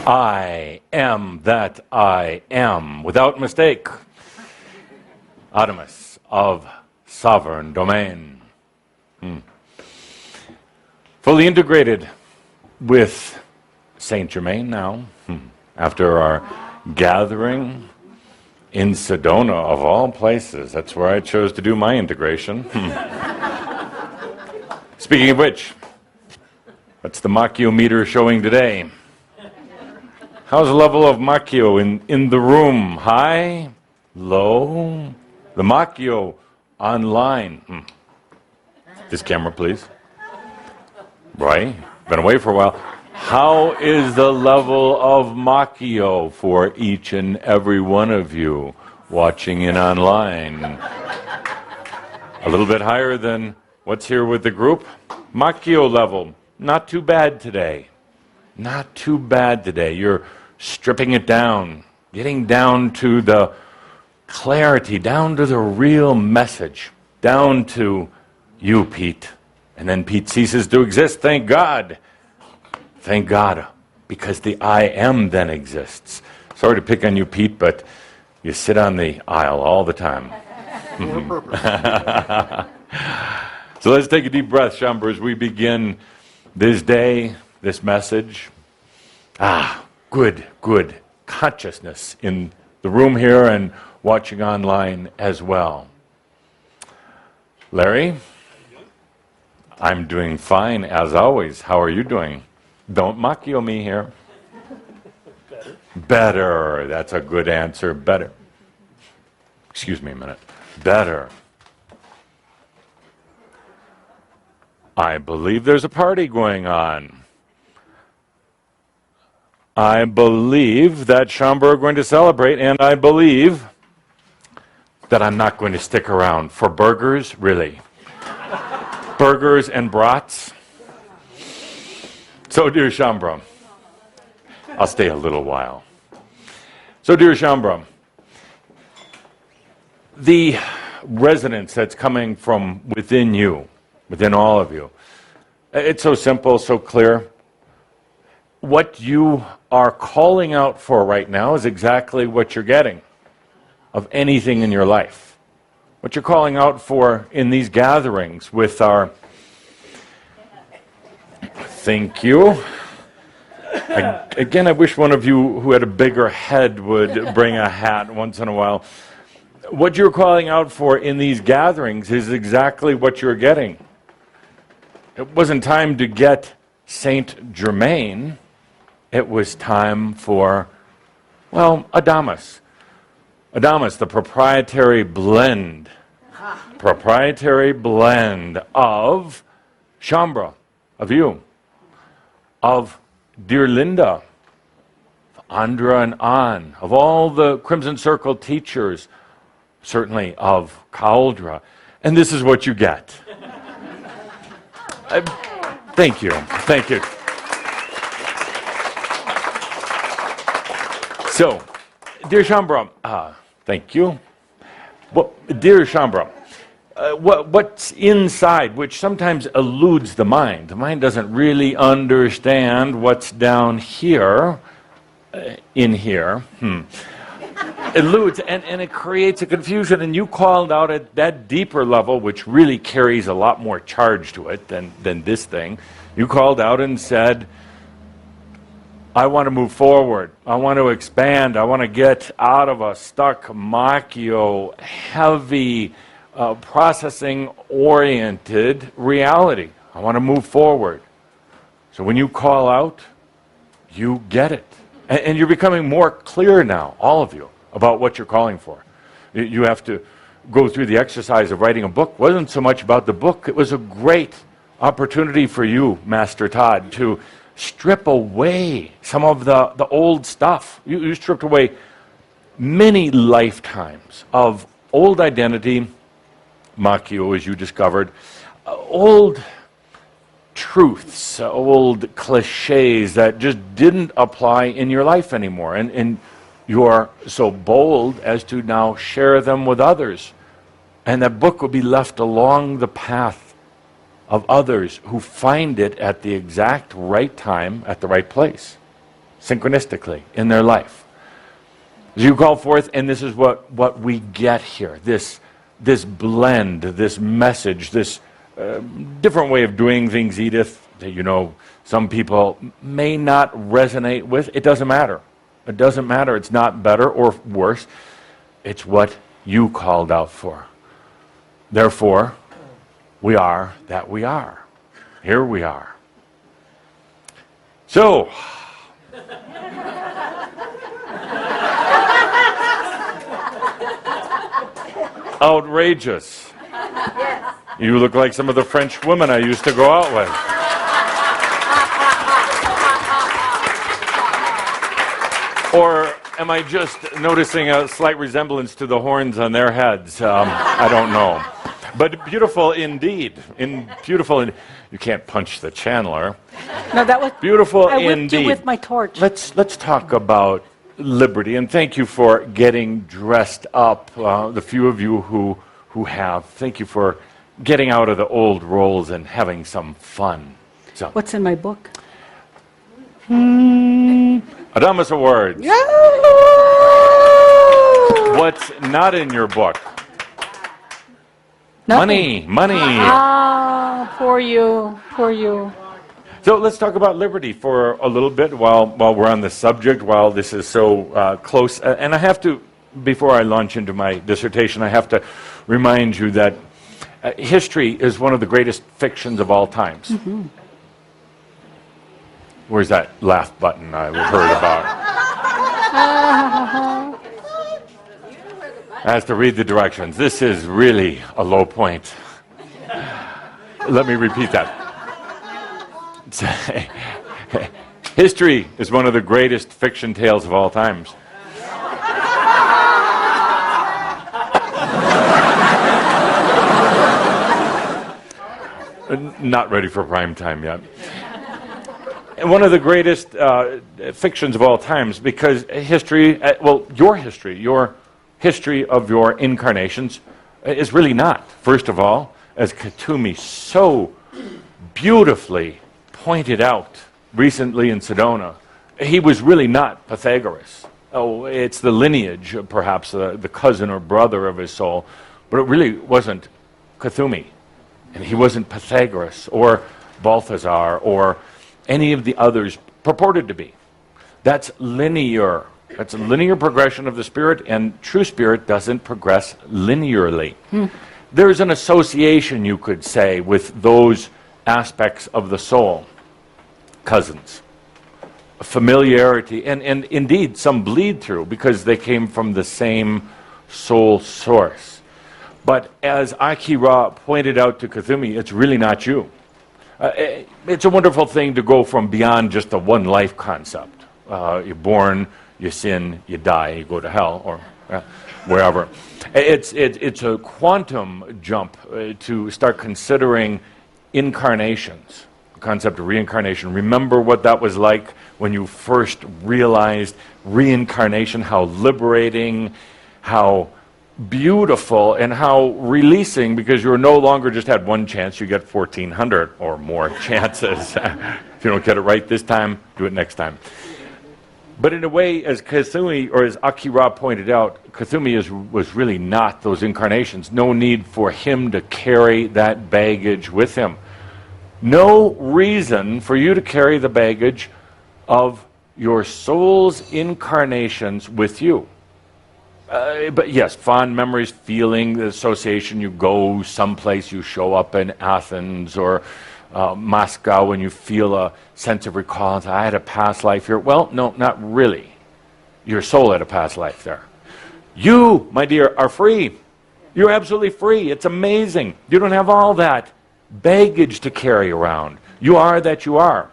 I am that I am, without mistake. Adamus of sovereign domain. Fully integrated with Saint Germain now, after our gathering in Sedona, of all places. That's where I chose to do my integration. Speaking of which, what's the Machio meter showing today? How's the level of Machio in the room? High? Low? The Machio online. This camera, please. Right? Been away for a while. How is the level of Machio for each and every one of you watching in online? A little bit higher than what's here with the group? Machio level, not too bad today. Not too bad today. You're stripping it down, getting down to the clarity, down to the real message, down to you, Pete. And then Pete ceases to exist, thank God. Thank God, because the I am then exists. Sorry to pick on you, Pete, but you sit on the aisle all the time. So let's take a deep breath, Shambhara, as we begin this day, this message. Good consciousness in the room here and watching online as well. Larry, I'm doing fine as always. How are you doing? Don't Machio me here. Better. That's a good answer. Better. Excuse me a minute. Better. I believe there's a party going on. I believe that Shambhara are going to celebrate, and I believe that I'm not going to stick around for burgers, really. Burgers and brats. So, dear Shambhara, I'll stay a little while. So, dear Shambhara, the resonance that's coming from within you, within all of you, it's so simple, so clear. What you are calling out for right now is exactly what you're getting of anything in your life. What you're calling out for in these gatherings with our... Thank you. Again, I wish one of you who had a bigger head would bring a hat once in a while. What you're calling out for in these gatherings is exactly what you're getting. It wasn't time to get Saint Germain. It was time for, well, Adamus. Adamus, the proprietary blend. Proprietary blend of Shambhara, of you, of dear Linda, of Andra and An, of all the Crimson Circle teachers, certainly of Cauldre. And this is what you get. Thank you. Thank you. So, dear Shambhara, thank you. Well, dear Shambhara, what's inside, which sometimes eludes the mind. The mind doesn't really understand what's down here, in here. Eludes, and it creates a confusion, and you called out at that deeper level, which really carries a lot more charge to it than this thing. You called out and said, I want to move forward. I want to expand. I want to get out of a stuck, Machio, heavy, processing-oriented reality. I want to move forward. So when you call out, you get it. And you're becoming more clear now, all of you, about what you're calling for. You have to go through the exercise of writing a book. It wasn't so much about the book. It was a great opportunity for you, Master Todd, to strip away some of the old stuff. You stripped away many lifetimes of old identity, Machio, as you discovered, old truths, old cliches that just didn't apply in your life anymore. And you're so bold as to now share them with others. And that book will be left along the path of others who find it at the exact right time, at the right place. synchronistically in their life. As you call forth, and this is what we get here, this blend, this message, this different way of doing things, Edith, that some people may not resonate with. It doesn't matter. It doesn't matter. It's not better or worse. It's what you called out for. Therefore, we are that we are. Here we are. So, outrageous. Yes. You look like some of the French women I used to go out with. Or am I just noticing a slight resemblance to the horns on their heads? I don't know. But beautiful indeed. Beautiful. You can't punch the channeler. No, that was beautiful I whipped indeed. you with my torch. Let's talk about liberty, and thank you for getting dressed up. The few of you who have, thank you for getting out of the old roles and having some fun. So, what's in my book? Adamus Awards. What's not in your book? Nothing. Money. Ah, poor you. So let's talk about liberty for a little bit while we're on the subject, while this is so close. And I have to, before I launch into my dissertation, I have to remind you that history is one of the greatest fictions of all times. Mm-hmm. Where's that laugh button I heard about? I have to read the directions. This is really a low point. Let me repeat that. History is one of the greatest fiction tales of all times. Not ready for prime time yet. And one of the greatest fictions of all times, because history, your history of your incarnations is really not. First of all, as Kuthumi so beautifully pointed out recently in Sedona, he was really not Pythagoras. Oh, it's the lineage, perhaps the cousin or brother of his soul, but it really wasn't Kuthumi. And he wasn't Pythagoras or Balthazar or any of the others purported to be. That's linear. That's a linear progression of the spirit, and true spirit doesn't progress linearly. There's an association, you could say, with those aspects of the soul. Cousins. Familiarity, and indeed some bleed through because they came from the same soul source. But as Akira pointed out to Kuthumi, it's really not you. It's a wonderful thing to go from beyond just a one life concept. You're born, you sin, you die, you go to hell, or wherever. It's a quantum jump to start considering incarnations, the concept of reincarnation. Remember what that was like when you first realized reincarnation, how liberating, how beautiful, and how releasing, because you no longer just had one chance, you get 1,400 or more chances. If you don't get it right this time, do it next time. But in a way, as Kuthumi, or as Akira pointed out, Kuthumi was really not those incarnations. No need for him to carry that baggage with him. No reason for you to carry the baggage of your soul's incarnations with you. But yes, fond memories, feeling, the association, you go someplace, you show up in Athens or Moscow and you feel a sense of recall. I had a past life here. Well, no, not really. Your soul had a past life there. You, my dear, are free. You're absolutely free. It's amazing. You don't have all that baggage to carry around. You are that you are.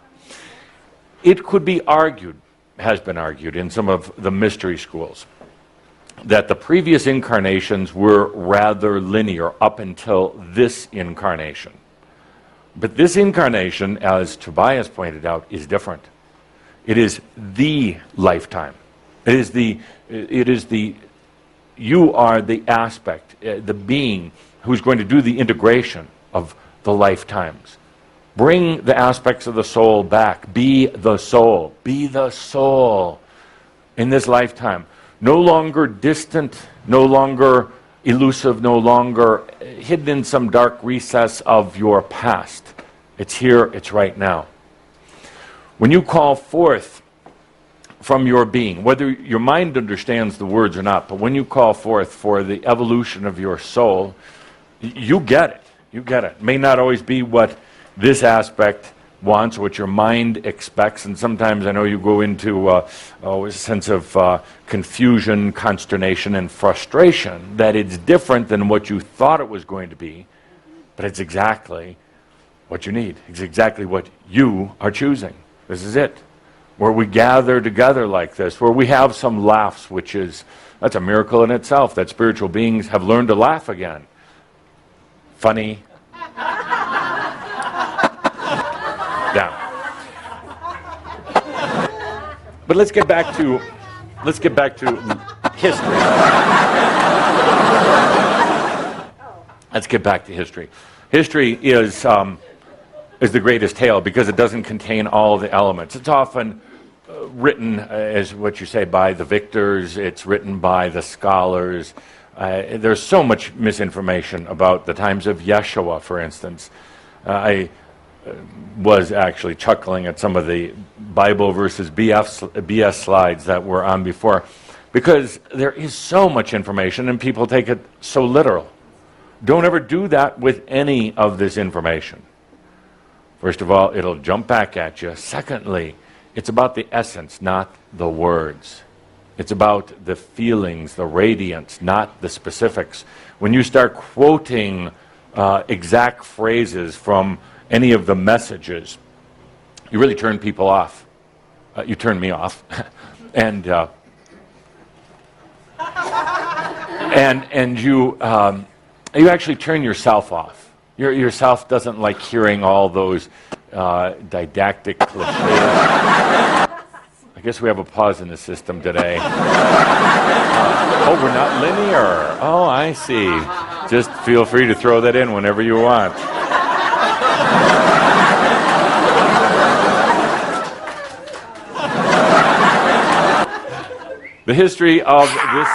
It could be argued, has been argued in some of the mystery schools, that the previous incarnations were rather linear up until this incarnation. But this incarnation, as Tobias pointed out, is different. It is the lifetime. You are the aspect, the being who's going to do the integration of the lifetimes. Bring the aspects of the soul back. Be the soul. Be the soul in this lifetime. No longer distant, no longer elusive, no longer hidden in some dark recess of your past. It's here, it's right now. When you call forth from your being, whether your mind understands the words or not, but when you call forth for the evolution of your soul, you get it. You get it. It may not always be what this aspect wants, what your mind expects, and sometimes I know you go into a sense of confusion, consternation, and frustration that it's different than what you thought it was going to be, but it's exactly what you need. It's exactly what you are choosing. This is it. Where we gather together like this, where we have some laughs, that's a miracle in itself, that spiritual beings have learned to laugh again. Funny. Yeah. But let's get back to history. Let's get back to history. History is the greatest tale because it doesn't contain all the elements. It's often written, as what you say, by the victors. It's written by the scholars. There's so much misinformation about the times of Yeshua, for instance. I was actually chuckling at some of the Bible versus BS slides that were on before, because there is so much information and people take it so literal. Don't ever do that with any of this information. First of all, it'll jump back at you. Secondly, it's about the essence, not the words. It's about the feelings, the radiance, not the specifics. When you start quoting exact phrases from any of the messages, you really turn people off. You turn me off. and you actually turn yourself off. Yourself doesn't like hearing all those didactic cliches. I guess we have a pause in the system today. Oh, we're not linear. Oh, I see. Just feel free to throw that in whenever you want. The history of this...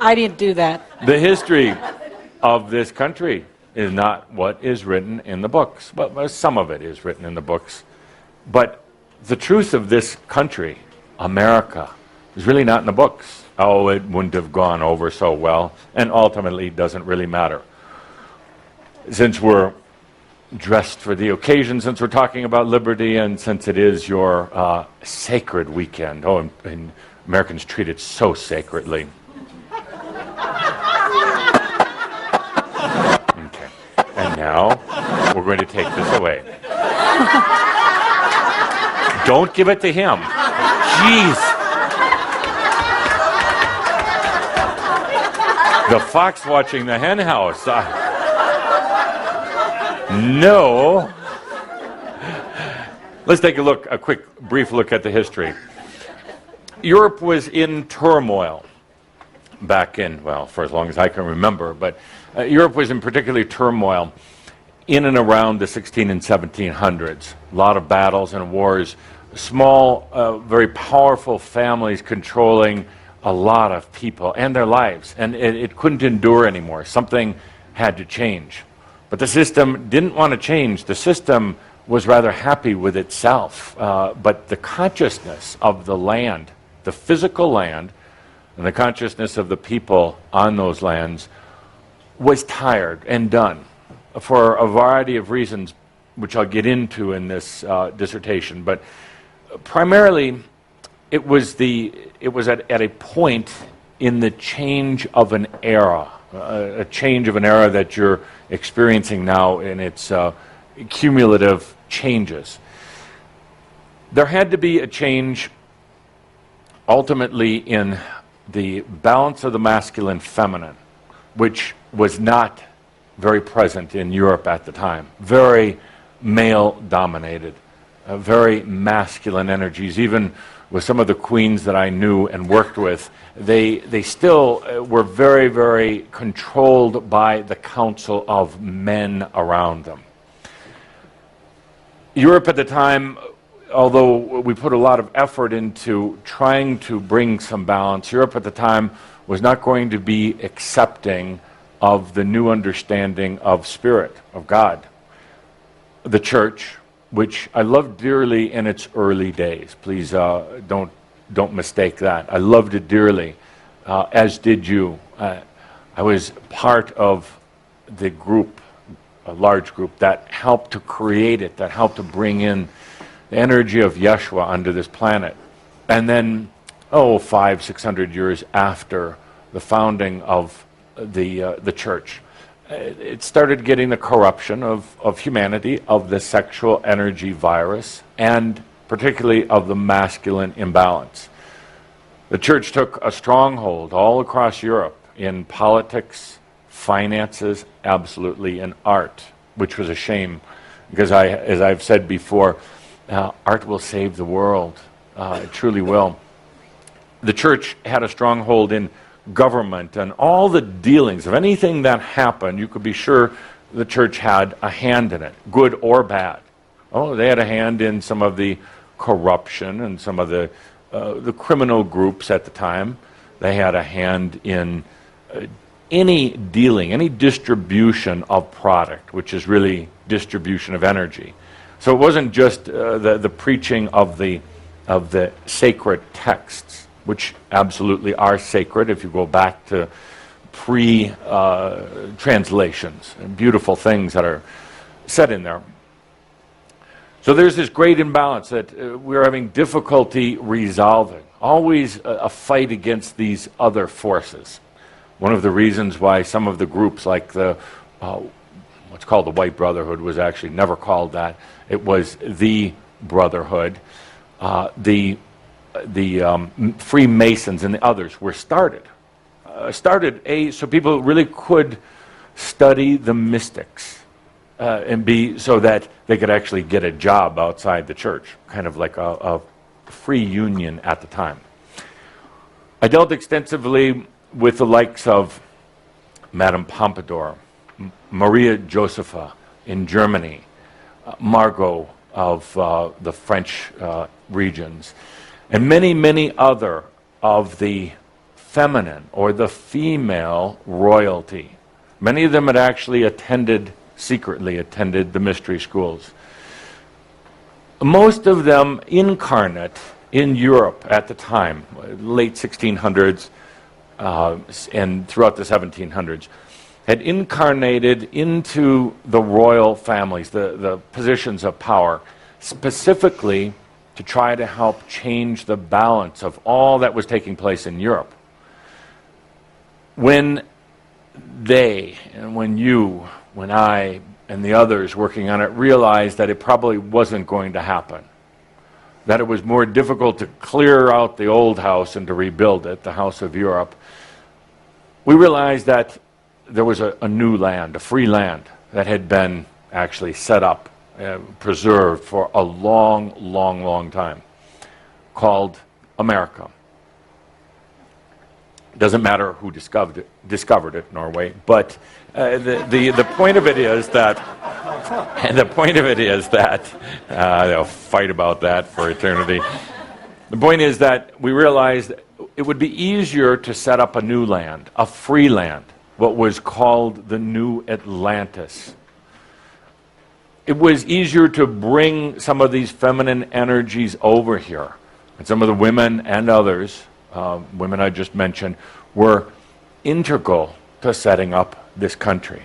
I didn't do that. The history of this country is not what is written in the books. Well, some of it is written in the books. But the truth of this country, America, is really not in the books. Oh, it wouldn't have gone over so well, and ultimately doesn't really matter. Since we're dressed for the occasion, since we're talking about liberty, and since it is your sacred weekend. Oh, and Americans treat it so sacredly. Okay. And now, we're going to take this away. Don't give it to him. Jeez. The fox watching the hen house. No. Let's take a quick, brief look at the history. Europe was in turmoil back in, well, for as long as I can remember, but Europe was in particular turmoil in and around the 16 and 1700s. A lot of battles and wars, small, very powerful families controlling a lot of people and their lives, and it couldn't endure anymore. Something had to change. But the system didn't want to change. The system was rather happy with itself. But the consciousness of the land, the physical land, and the consciousness of the people on those lands was tired and done for a variety of reasons, which I'll get into in this dissertation. But primarily, it was at a point in the change of an era, a change of an era that you're experiencing now in its cumulative changes. There had to be a change ultimately in the balance of the masculine-feminine, which was not very present in Europe at the time. Very male-dominated, very masculine energies, even with some of the queens that I knew and worked with, they still were very, very controlled by the council of men around them. Europe at the time, although we put a lot of effort into trying to bring some balance, Europe at the time was not going to be accepting of the new understanding of spirit, of God. The church, which I loved dearly in its early days, please don't mistake that. I loved it dearly, as did you. I was part of the group, a large group, that helped to create it, that helped to bring in the energy of Yeshua onto this planet. And then, 500-600 years after the founding of the church, it started getting the corruption of humanity, of the sexual energy virus, and particularly of the masculine imbalance. The church took a stronghold all across Europe in politics, finances, absolutely in art, which was a shame, because as I've said before, art will save the world. It truly will. The church had a stronghold in government, and all the dealings of anything that happened, you could be sure the church had a hand in it, good or bad. They had a hand in some of the corruption and some of the criminal groups at the time. They had a hand in any dealing, any distribution of product, which is really distribution of energy. So it wasn't just the preaching of the sacred texts, which absolutely are sacred if you go back to pre-translations and beautiful things that are said in there. So there's this great imbalance that we're having difficulty resolving. Always a fight against these other forces. One of the reasons why some of the groups like the what's called the White Brotherhood was actually never called that. It was the Brotherhood. The Freemasons and the others were started so people really could study the mystics and be so that they could actually get a job outside the church, kind of like a free union at the time. I dealt extensively with the likes of Madame Pompadour, Maria Josepha in Germany, Margot of the French regions, and many, many other of the feminine or the female royalty. Many of them had actually secretly attended the mystery schools. Most of them incarnate in Europe at the time, late 1600s and throughout the 1700s, had incarnated into the royal families, the positions of power, specifically to try to help change the balance of all that was taking place in Europe. When they, and when you, when I, and the others working on it realized that it probably wasn't going to happen, that it was more difficult to clear out the old house and to rebuild it, the House of Europe, we realized that there was a new land, a free land, that had been actually set up, preserved for a long, long, long time, called America. Doesn't matter who discovered it, Norway, but the point of it is that, they'll fight about that for eternity. The point is that we realized it would be easier to set up a new land, a free land, what was called the New Atlantis. It was easier to bring some of these feminine energies over here. And some of the women and others, women I just mentioned, were integral to setting up this country.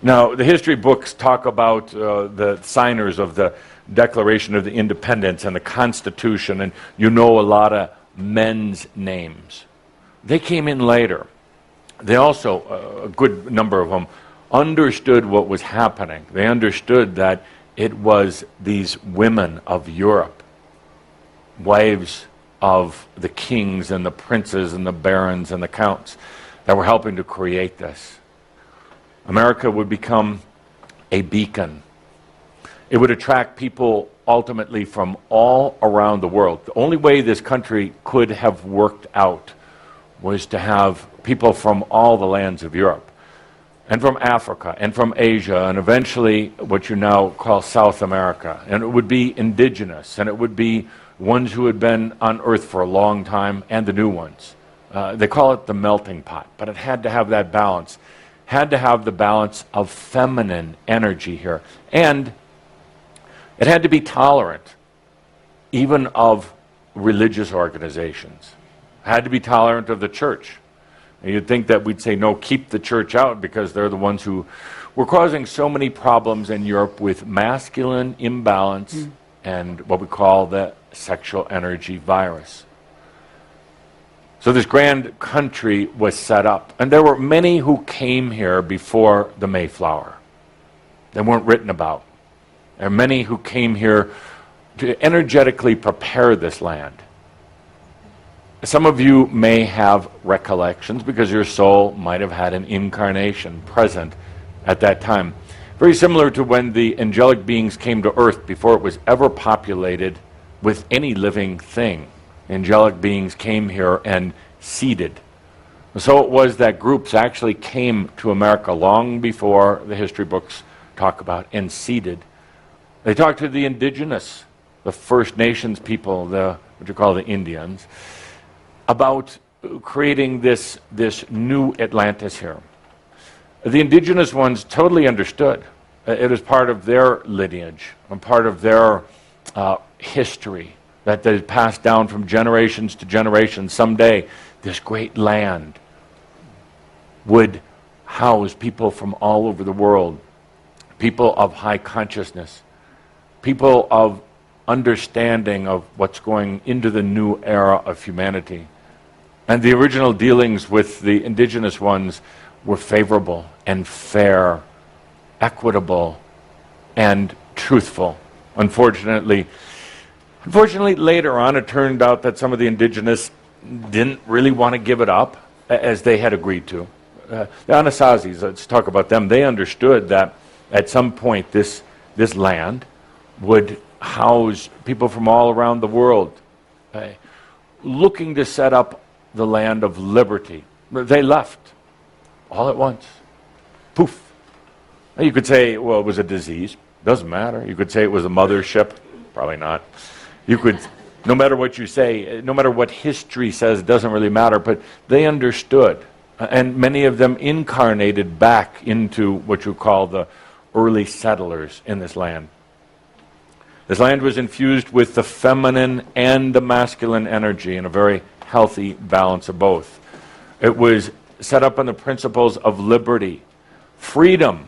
Now, the history books talk about the signers of the Declaration of the Independence and the Constitution, and you know a lot of men's names. They came in later. They also, a good number of them, understood what was happening. They understood that it was these women of Europe, wives of the kings and the princes and the barons and the counts, that were helping to create this. America would become a beacon. It would attract people ultimately from all around the world. The only way this country could have worked out was to have people from all the lands of Europe, and from Africa, and from Asia, and eventually what you now call South America. And it would be indigenous, and it would be ones who had been on Earth for a long time, and the new ones. They call it the melting pot, but it had to have that balance. Had to have the balance of feminine energy here. And it had to be tolerant, even of religious organizations. Had to be tolerant of the church. And you'd think that we'd say, no, keep the church out, because they're the ones who were causing so many problems in Europe with masculine imbalance and what we call the sexual energy virus. So this grand country was set up. And there were many who came here before the Mayflower. They weren't written about. There are many who came here to energetically prepare this land. Some of you may have recollections because your soul might have had an incarnation present at that time. Very similar to when the angelic beings came to earth before it was ever populated with any living thing. Angelic beings came here and seeded. So it was that groups actually came to America long before the history books talk about, and seeded. They talked to the indigenous, the First Nations people, what you call the Indians, about creating this new Atlantis here. The indigenous ones totally understood. It was part of their lineage and part of their history that they passed down from generations to generations. Someday, this great land would house people from all over the world, people of high consciousness, people of understanding of what's going into the new era of humanity. And the original dealings with the indigenous ones were favorable and fair, equitable, and truthful. Unfortunately, later on, it turned out that some of the indigenous didn't really want to give it up as they had agreed to. The Anasazis, let's talk about them. They understood that at some point this land would house people from all around the world, looking to set up the land of liberty. They left all at once. Poof. Now you could say, well, it was a disease. Doesn't matter. You could say it was a mothership. Probably not. You could, no matter what you say, no matter what history says, it doesn't really matter, but they understood. And many of them incarnated back into what you call the early settlers in this land. This land was infused with the feminine and the masculine energy in a very healthy balance of both. It was set up on the principles of liberty, freedom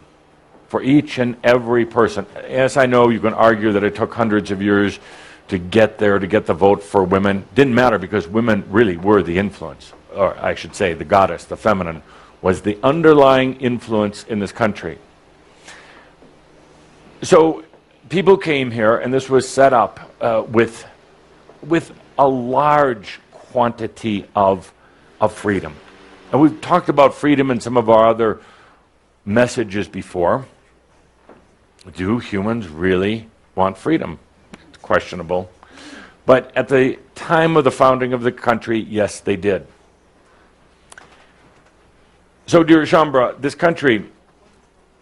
for each and every person. Yes, I know you can argue that it took hundreds of years to get there, to get the vote for women. Didn't matter, because women really were the influence, or I should say the goddess, the feminine, was the underlying influence in this country. So people came here, and this was set up with a large quantity of freedom. And we've talked about freedom in some of our other messages before. Do humans really want freedom? It's questionable. But at the time of the founding of the country, yes, they did. So, dear Shaumbra, this country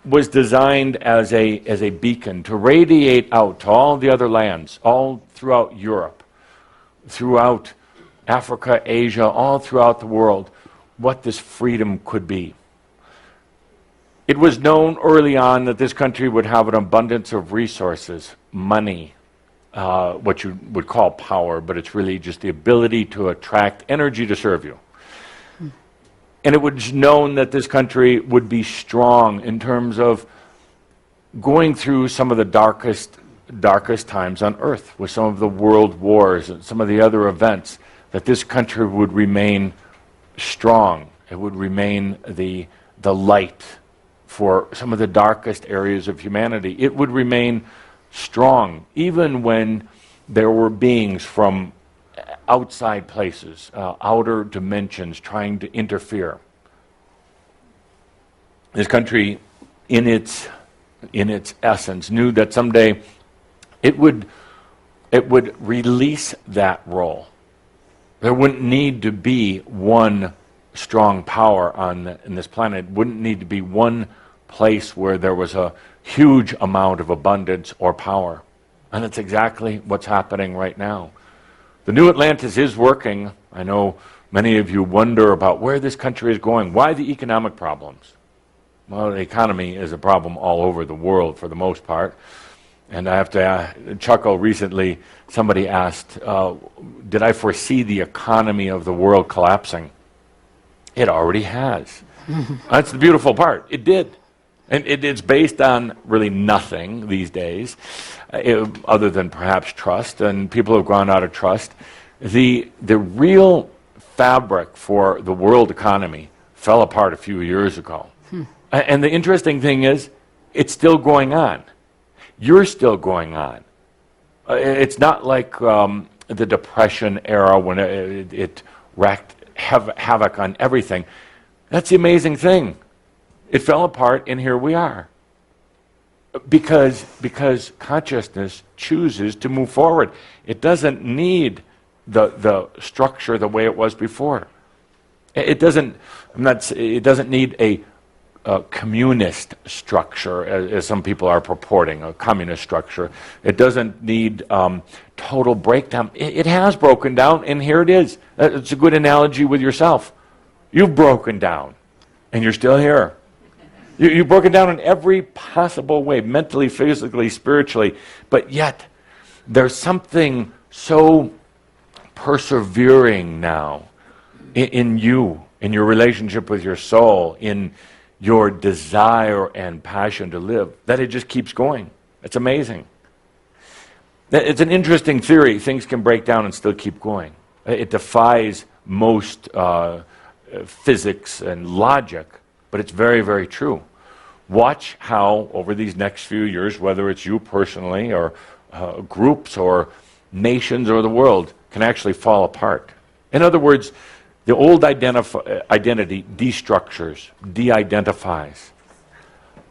was designed as a beacon to radiate out to all the other lands, all throughout Europe, throughout Africa, Asia, all throughout the world, what this freedom could be. It was known early on that this country would have an abundance of resources, money, what you would call power, but it's really just the ability to attract energy to serve you. And it was known that this country would be strong in terms of going through some of the darkest times on earth, with some of the world wars and some of the other events, that this country would remain strong. It would remain the light for some of the darkest areas of humanity. It would remain strong, even when there were beings from outside places, outer dimensions, trying to interfere. This country, in its essence, knew that someday it would release that role. There wouldn't need to be one strong power in this planet. It wouldn't need to be one place where there was a huge amount of abundance or power. And that's exactly what's happening right now. The new Atlantis is working. I know many of you wonder about where this country is going. Why the economic problems? Well, the economy is a problem all over the world for the most part. And I have to chuckle. Recently, somebody asked, did I foresee the economy of the world collapsing? It already has. That's the beautiful part. It did. And it's based on really nothing these days, other than perhaps trust, and people have gone out of trust. The real fabric for the world economy fell apart a few years ago. And the interesting thing is, it's still going on. You're still going on. It's not like the Depression era when it wreaked havoc on everything. That's the amazing thing. It fell apart, and here we are. Because consciousness chooses to move forward. It doesn't need the structure the way it was before. It doesn't need a communist structure, as some people are purporting, a communist structure. It doesn't need total breakdown. It has broken down, and here it is. It's a good analogy with yourself. You've broken down, and you're still here. You've broken down in every possible way, mentally, physically, spiritually, but yet there's something so persevering now in you, in your relationship with your soul, in your desire and passion to live, that it just keeps going. It's amazing. It's an interesting theory. Things can break down and still keep going. It defies most physics and logic, but it's very, very true. Watch how, over these next few years, whether it's you personally or groups or nations or the world, can actually fall apart. In other words, the old identity destructures, de-identifies.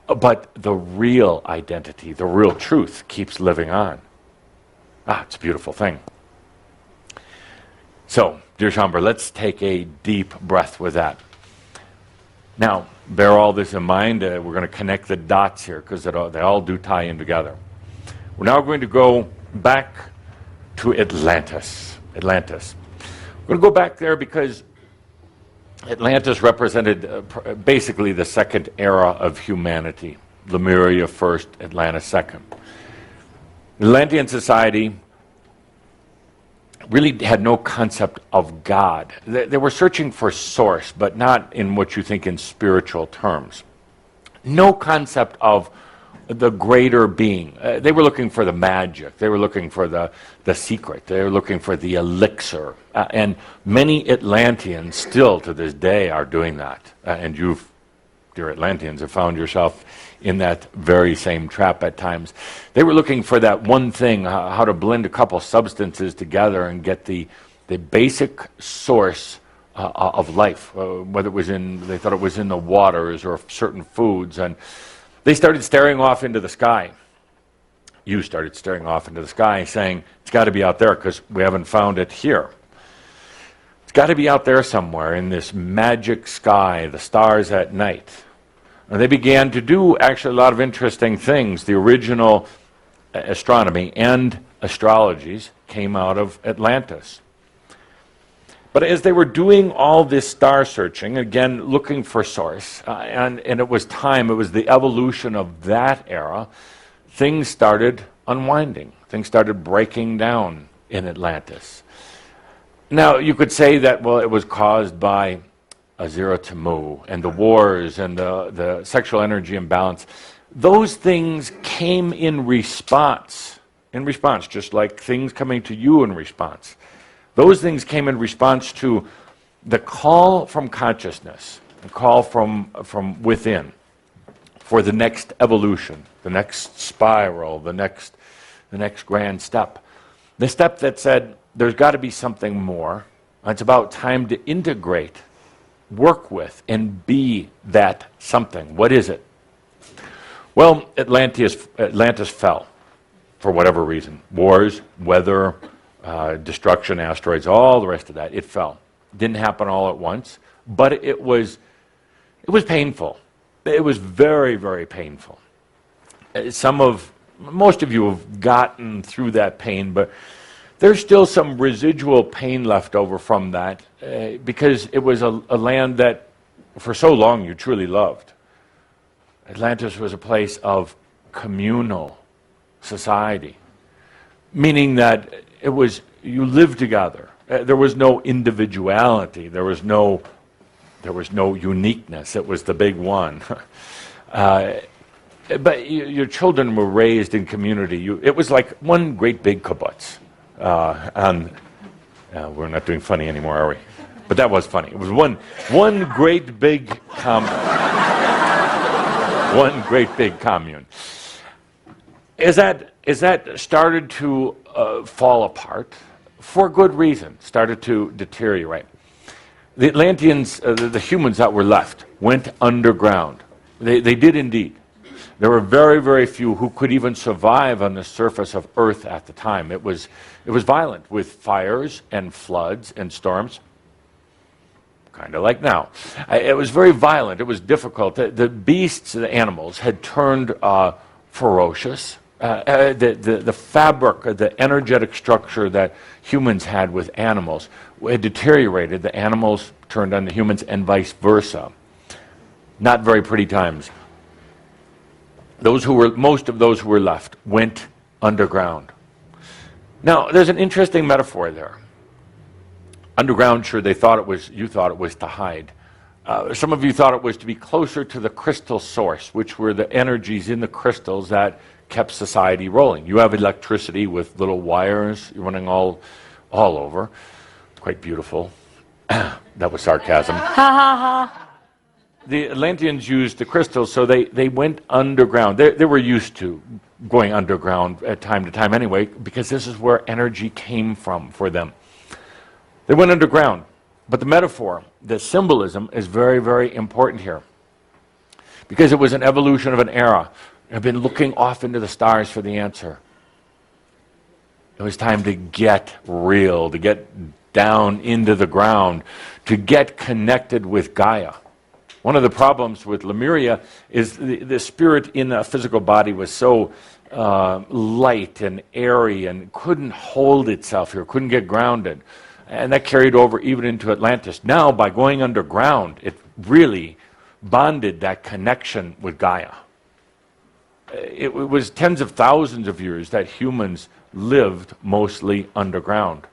But the real identity, the real truth, keeps living on. It's a beautiful thing. So, dear Shaumbra, let's take a deep breath with that. Now, bear all this in mind. We're going to connect the dots here because they all do tie in together. We're now going to go back to Atlantis. We're going to go back there because Atlantis represented basically the second era of humanity. Lemuria first, Atlantis second. Atlantean society really had no concept of God. They were searching for source, but not in what you think in spiritual terms. No concept of the greater being. They were looking for the magic. They were looking for the secret. They were looking for the elixir. And many Atlanteans still to this day are doing that. And you, dear Atlanteans, have found yourself in that very same trap at times. They were looking for that one thing, how to blend a couple substances together and get the basic source of life, whether it was they thought it was in the waters or certain foods. And they started staring off into the sky. You started staring off into the sky saying, it's got to be out there because we haven't found it here. It's got to be out there somewhere in this magic sky, the stars at night. And they began to do actually a lot of interesting things. The original astronomy and astrologies came out of Atlantis. But as they were doing all this star searching, again, looking for source, and it was time, it was the evolution of that era, things started unwinding. Things started breaking down in Atlantis. Now, you could say that, well, it was caused by Azira Tamu and the wars and the sexual energy imbalance. Those things came in response, just like things coming to you in response. Those things came in response to the call from consciousness, the call from within for the next evolution, the next spiral, the next grand step. The step that said, there's got to be something more. It's about time to integrate, work with, and be that something. What is it? Well, Atlantis fell. for whatever reason. Wars, weather, destruction, asteroids, all the rest of that. It fell. Didn't happen all at once, but it was painful. It was very, very painful. Most of you have gotten through that pain, but there's still some residual pain left over from that because it was a land that for so long you truly loved. Atlantis was a place of communal society, meaning that you lived together. There was no individuality. There was no uniqueness. It was the big one. But your children were raised in community. It was like one great big kibbutz. And we're not doing funny anymore, are we? But that was funny. It was one great big one great big commune. As that started to fall apart, for good reason, started to deteriorate. The Atlanteans, the humans that were left, went underground. They did indeed. There were very, very few who could even survive on the surface of Earth at the time. It was violent with fires and floods and storms, kind of like now. It was very violent. It was difficult. The beasts, the animals, had turned ferocious. The fabric, the energetic structure that humans had with animals had deteriorated. The animals turned on the humans and vice versa. Not very pretty times. Most of those who were left went underground. Now, there's an interesting metaphor there. Underground, sure, you thought it was to hide. Some of you thought it was to be closer to the crystal source, which were the energies in the crystals that kept society rolling. You have electricity with little wires running all over. Quite beautiful. That was sarcasm. Ha ha ha. The Atlanteans used the crystals, so they went underground. They were used to going underground at time to time anyway, because this is where energy came from for them. They went underground. But the metaphor, the symbolism, is very, very important here. Because it was an evolution of an era. I've been looking off into the stars for the answer. It was time to get real, to get down into the ground, to get connected with Gaia. One of the problems with Lemuria is the spirit in a physical body was so light and airy and couldn't hold itself here, couldn't get grounded. And that carried over even into Atlantis. Now, by going underground, it really bonded that connection with Gaia. It was tens of thousands of years that humans lived mostly underground.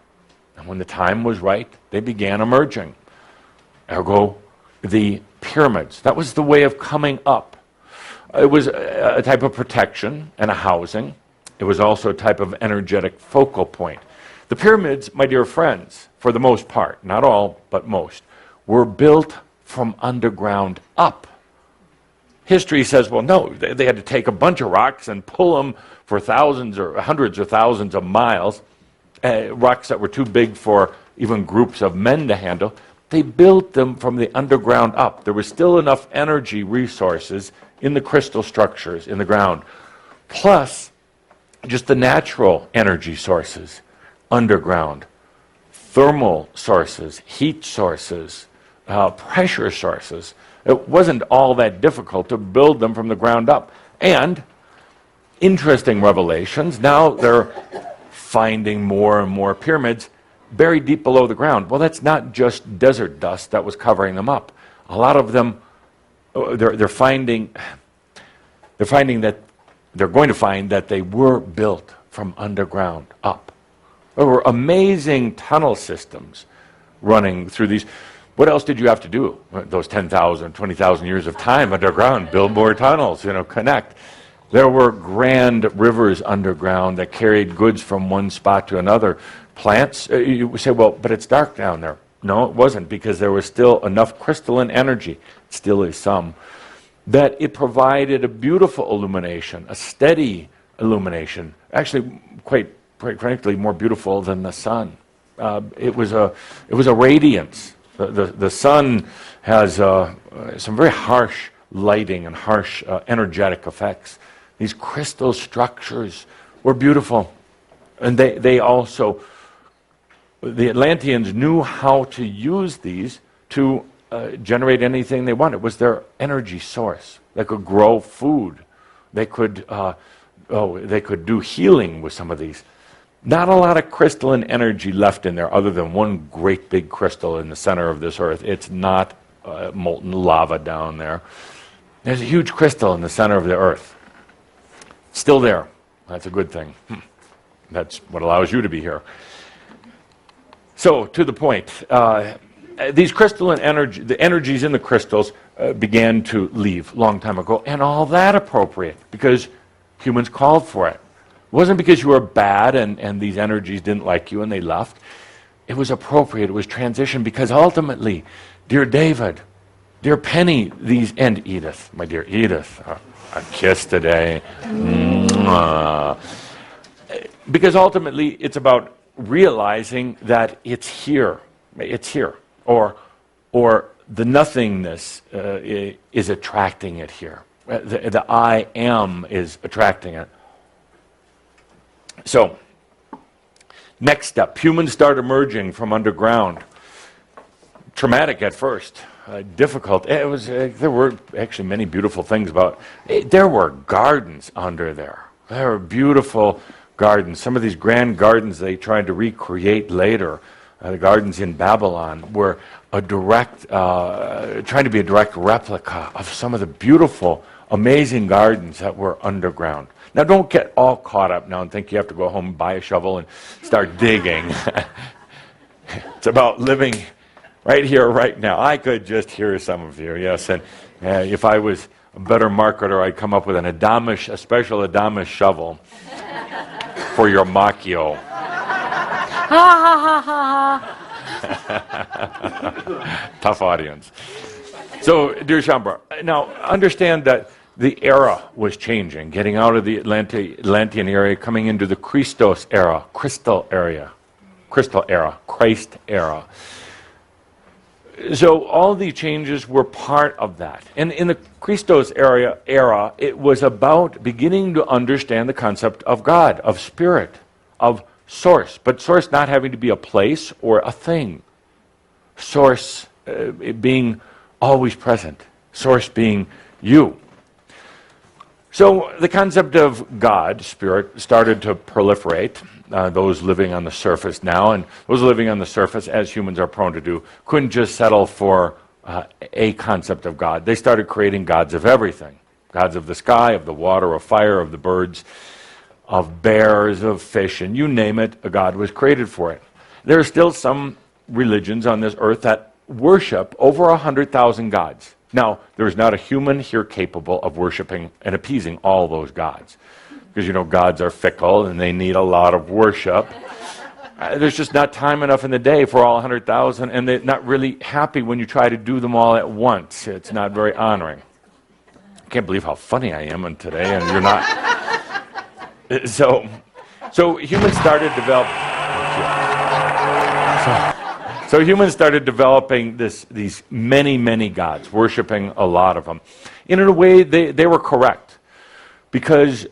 And when the time was right, they began emerging. Ergo, the pyramids. That was the way of coming up. It was a type of protection and a housing. It was also a type of energetic focal point. The pyramids, my dear friends, for the most part, not all, but most, were built from underground up. History says, well, no, they had to take a bunch of rocks and pull them for thousands or hundreds or thousands of miles, rocks that were too big for even groups of men to handle. They built them from the underground up. There was still enough energy resources in the crystal structures in the ground, plus just the natural energy sources underground, thermal sources, heat sources, pressure sources. It wasn't all that difficult to build them from the ground up. And interesting revelations, now they're finding more and more pyramids buried deep below the ground. Well, that's not just desert dust that was covering them up. A lot of them, they're finding that they're going to find that they were built from underground up. There were amazing tunnel systems running through these. What else did you have to do? Those 10,000, 20,000 years of time underground, build more tunnels, connect. There were grand rivers underground that carried goods from one spot to another. Plants, you say, well, but it's dark down there. No, it wasn't, because there was still enough crystalline energy, still is some, that it provided a beautiful illumination, a steady illumination, actually quite frankly more beautiful than the sun. It was a radiance. The sun has some very harsh lighting and harsh energetic effects. These crystal structures were beautiful. And they also, the Atlanteans knew how to use these to generate anything they wanted. It was their energy source. They could grow food. They could do healing with some of these. Not a lot of crystalline energy left in there other than one great big crystal in the center of this earth. It's not molten lava down there. There's a huge crystal in the center of the earth. Still there. That's a good thing. That's what allows you to be here. So, to the point, these crystalline energy, the energies in the crystals began to leave a long time ago, and all that appropriate because humans called for it. It wasn't because you were bad and these energies didn't like you and they left. It was appropriate. It was transition because ultimately, dear David, dear Penny, and Edith, my dear Edith, a kiss today. Mwah. Because ultimately, it's about realizing that it's here, or the nothingness is attracting it here. The I am is attracting it. So, next step, humans start emerging from underground. Traumatic at first, difficult. It was. There were actually many beautiful things about. There were gardens under there. There were beautiful gardens. Some of these grand gardens they tried to recreate later, the gardens in Babylon, were a direct, trying to be a direct replica of some of the beautiful, amazing gardens that were underground. Now, don't get all caught up now and think you have to go home and buy a shovel and start digging. It's about living right here, right now. I could just hear some of you, yes. And if I was a better marketer, I'd come up with a special Adamus shovel for your Macchio. Ha ha ha ha. Tough audience. So, dear Shambhara, now understand that the era was changing, getting out of the Atlantean area, coming into the Christos era, crystal era. Christ era. So all these changes were part of that. And in the Christos era, it was about beginning to understand the concept of God, of spirit, of source. But source not having to be a place or a thing. Source being always present. Source being you. So the concept of God, spirit, started to proliferate. Those living on the surface now, and those living on the surface, as humans are prone to do, couldn't just settle for a concept of God. They started creating gods of everything. Gods of the sky, of the water, of fire, of the birds, of bears, of fish, and you name it, a god was created for it. There are still some religions on this earth that worship over 100,000 gods. Now, there is not a human here capable of worshiping and appeasing all those gods. Because, gods are fickle and they need a lot of worship. There's just not time enough in the day for all 100,000, and they're not really happy when you try to do them all at once. It's not very honoring. I can't believe how funny I am today, and you're not. So humans started So humans started developing these many, many gods, worshiping a lot of them. And in a way, they were correct. Because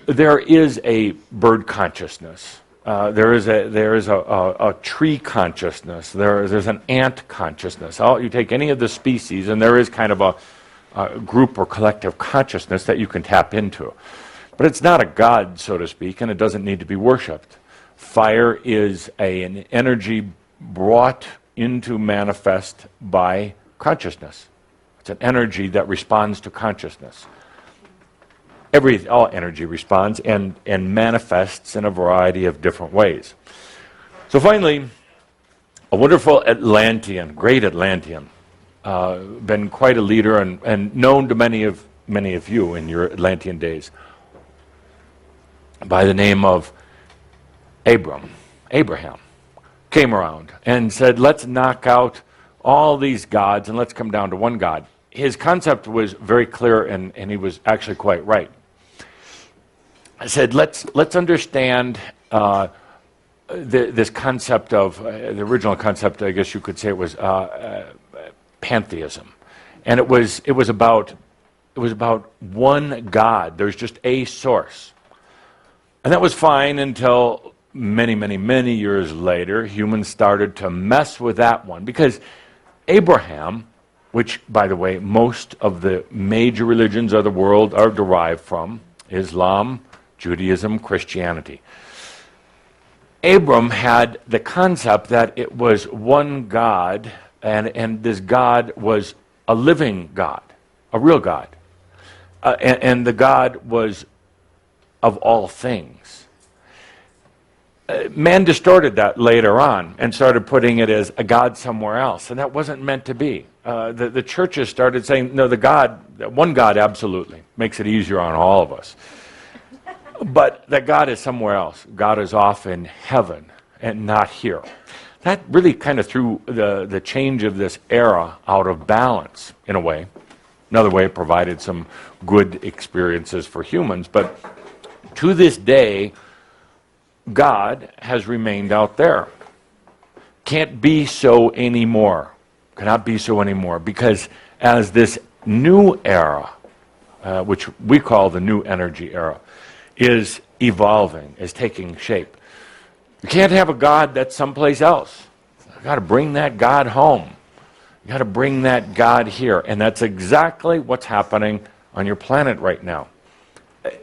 there is a bird consciousness. There is a tree consciousness. There's an ant consciousness. You take any of the species, and there is kind of a group or collective consciousness that you can tap into. But it's not a god, so to speak, and it doesn't need to be worshipped. Fire is an energy brought into manifest by consciousness. It's an energy that responds to consciousness. All energy responds and manifests in a variety of different ways. So finally, a wonderful Atlantean, great Atlantean, been quite a leader and known to many of you in your Atlantean days, by the name of Abraham, came around and said, let's knock out all these gods and let's come down to one God. His concept was very clear, and he was actually quite right. I said, let's understand this concept of the original concept. I guess you could say it was pantheism, and it was about one God. There's just a source, And that was fine until many, many, many years later, humans started to mess with that one. Because Abraham, which, by the way, most of the major religions of the world are derived from, Islam, Judaism, Christianity. Abram had the concept that it was one God, and this God was a living God, a real God. And the God was of all things. Man distorted that later on and started putting it as a God somewhere else, and that wasn't meant to be. The churches started saying, no, one God absolutely makes it easier on all of us. But that God is somewhere else. God is off in heaven and not here. That really kind of threw the change of this era out of balance in a way. Another way, it provided some good experiences for humans. But to this day, God has remained out there. Can't be so anymore. Cannot be so anymore. Because as this new era, which we call the new energy era, is evolving, is taking shape. You can't have a God that's someplace else. You've got to bring that God home. You've got to bring that God here. And that's exactly what's happening on your planet right now.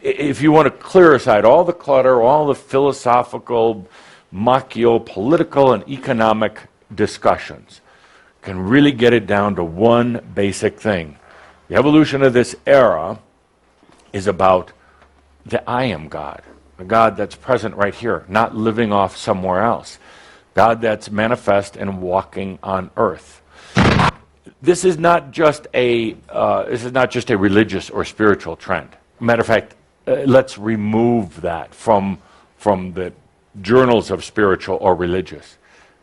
If you want to clear aside all the clutter, all the philosophical, political, and economic discussions, you can really get it down to one basic thing. The evolution of this era is about the I am God, a God that's present right here, not living off somewhere else, God that's manifest and walking on earth. This is not just a religious or spiritual trend. Matter of fact, let's remove that from the journals of spiritual or religious.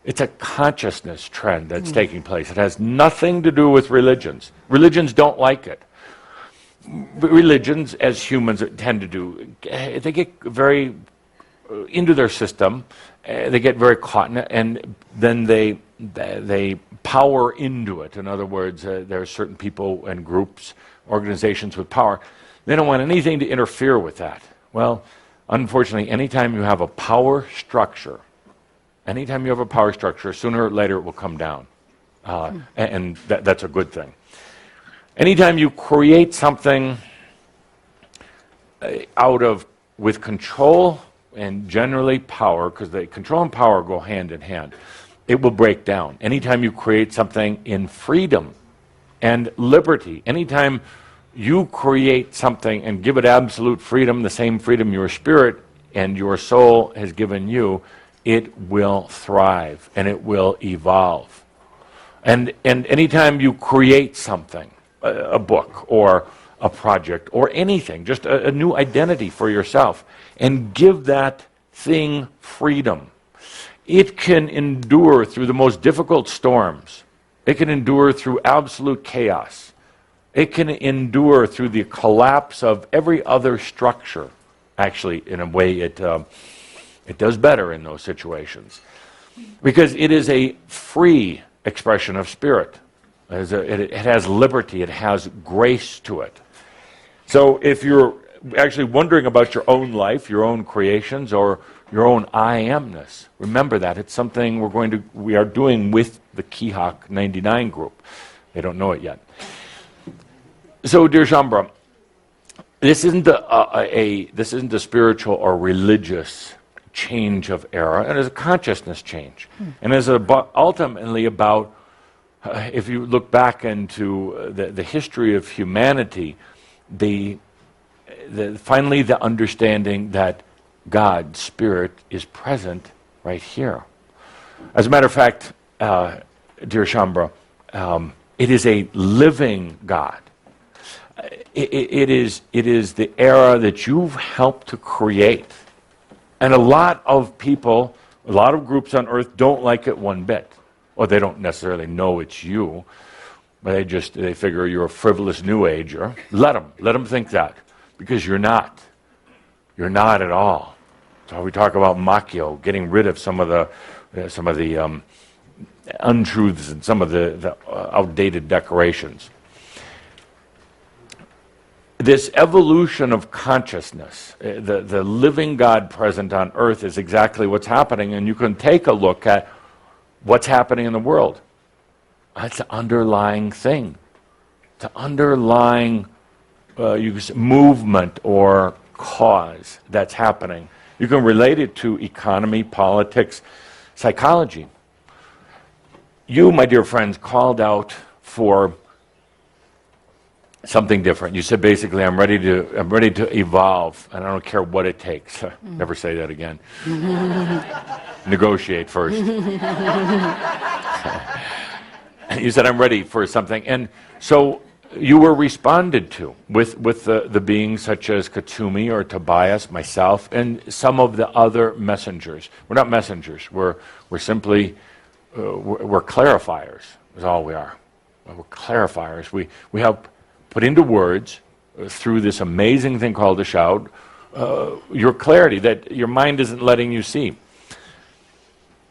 It's a consciousness trend that's taking place. It has nothing to do with religions. Religions don't like it. Religions, as humans tend to do, they get very into their system, they get very caught in it, and then they power into it. In other words, there are certain people and groups, organizations with power. They don't want anything to interfere with that. Well, unfortunately, anytime you have a power structure, sooner or later it will come down, and that's a good thing. Anytime you create something with control and generally power, because the control and power go hand in hand, it will break down. Anytime you create something in freedom and liberty, anytime you create something and give it absolute freedom, the same freedom your spirit and your soul has given you, it will thrive and it will evolve. And anytime you create something, a book or a project or anything, just a new identity for yourself, and give that thing freedom, it can endure through the most difficult storms. It can endure through absolute chaos. It can endure through the collapse of every other structure. Actually, in a way, it does better in those situations, because it is a free expression of spirit. It has liberty, it has grace to it. So if you're actually wondering about your own life, your own creations, or your own I amness, remember that. It's something we are doing with the Kihak 99 group. They don't know it yet. So, dear Shaumbra, this isn't a spiritual or religious change of era, it is a consciousness change. And it's ultimately about, if you look back into the history of humanity, finally the understanding that God, Spirit, is present right here. As a matter of fact, dear Shaumbra, it is a living God. It is the era that you've helped to create. And a lot of people, a lot of groups on earth don't like it one bit. Or they don't necessarily know it's you, but they figure you're a frivolous new ager. Let them think that, because you're not. You're not at all. So we talk about Makyo, getting rid of some of the untruths and some of the outdated decorations. this evolution of consciousness, the living God present on earth is exactly what's happening, and you can take a look at what's happening in the world. That's an underlying thing. It's an underlying you could say, movement or cause that's happening. You can relate it to economy, politics, psychology. You, my dear friends, called out for something different. You said basically, I'm ready to evolve, and I don't care what it takes. Never say that again. Negotiate first. You said I'm ready for something, and so you were responded to with the beings such as Katsumi or Tobias, myself, and some of the other messengers. We're not messengers. We're simply we're clarifiers. Is all we are. We're clarifiers. We help put into words through this amazing thing called the shout your clarity that your mind isn't letting you see.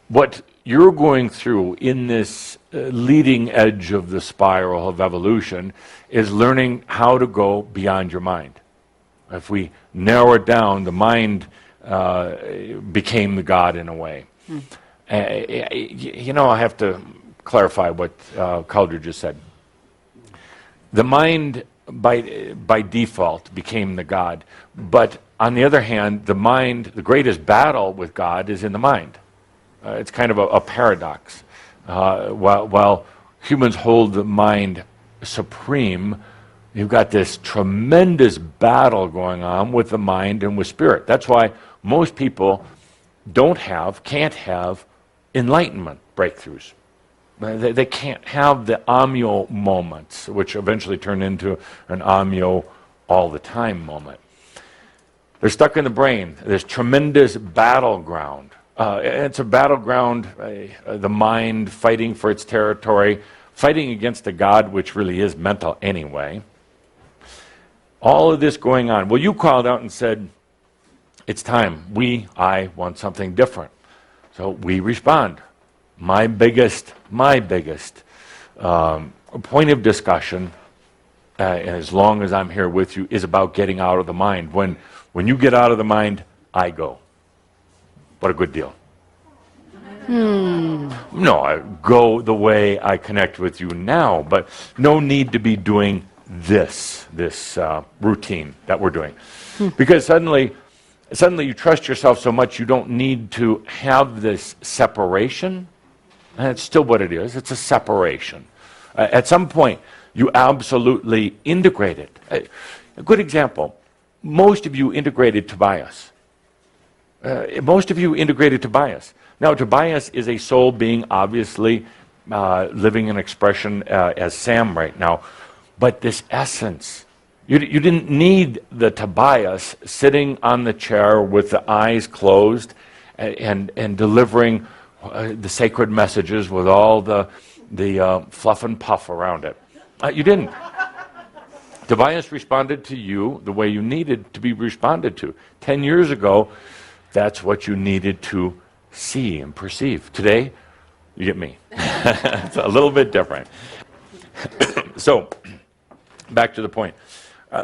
What you're going through in this leading edge of the spiral of evolution is learning how to go beyond your mind. If we narrow it down, the mind became the God in a way. You know, I have to clarify what Calder just said. The mind, by default, became the God. But on the other hand, the mind, the greatest battle with God is in the mind. It's kind of a paradox. While humans hold the mind supreme, you've got this tremendous battle going on with the mind and with spirit. That's why most people can't have enlightenment breakthroughs. They can't have the amyo moments, which eventually turn into an amyo all the time moment. They're stuck in the brain, this tremendous battleground. It's a battleground, the mind fighting for its territory, fighting against a God which really is mental anyway. All of this going on. Well, you called out and said, it's time. I want something different. So we respond. My biggest point of discussion, as long as I'm here with you, is about getting out of the mind. When you get out of the mind, I go. What a good deal. No, I go the way I connect with you now, but no need to be doing this routine that we're doing. Because suddenly you trust yourself so much you don't need to have this separation. And it's still what it is. It's a separation. At some point, you absolutely integrate it. A good example, most of you integrated Tobias. Now, Tobias is a soul being, obviously, living an expression as Sam right now. But this essence, you didn't need the Tobias sitting on the chair with the eyes closed and delivering the sacred messages with all the fluff and puff around it. You didn't. Tobias responded to you the way you needed to be responded to. 10 years ago, that's what you needed to see and perceive. Today, you get me. It's a little bit different. So, back to the point.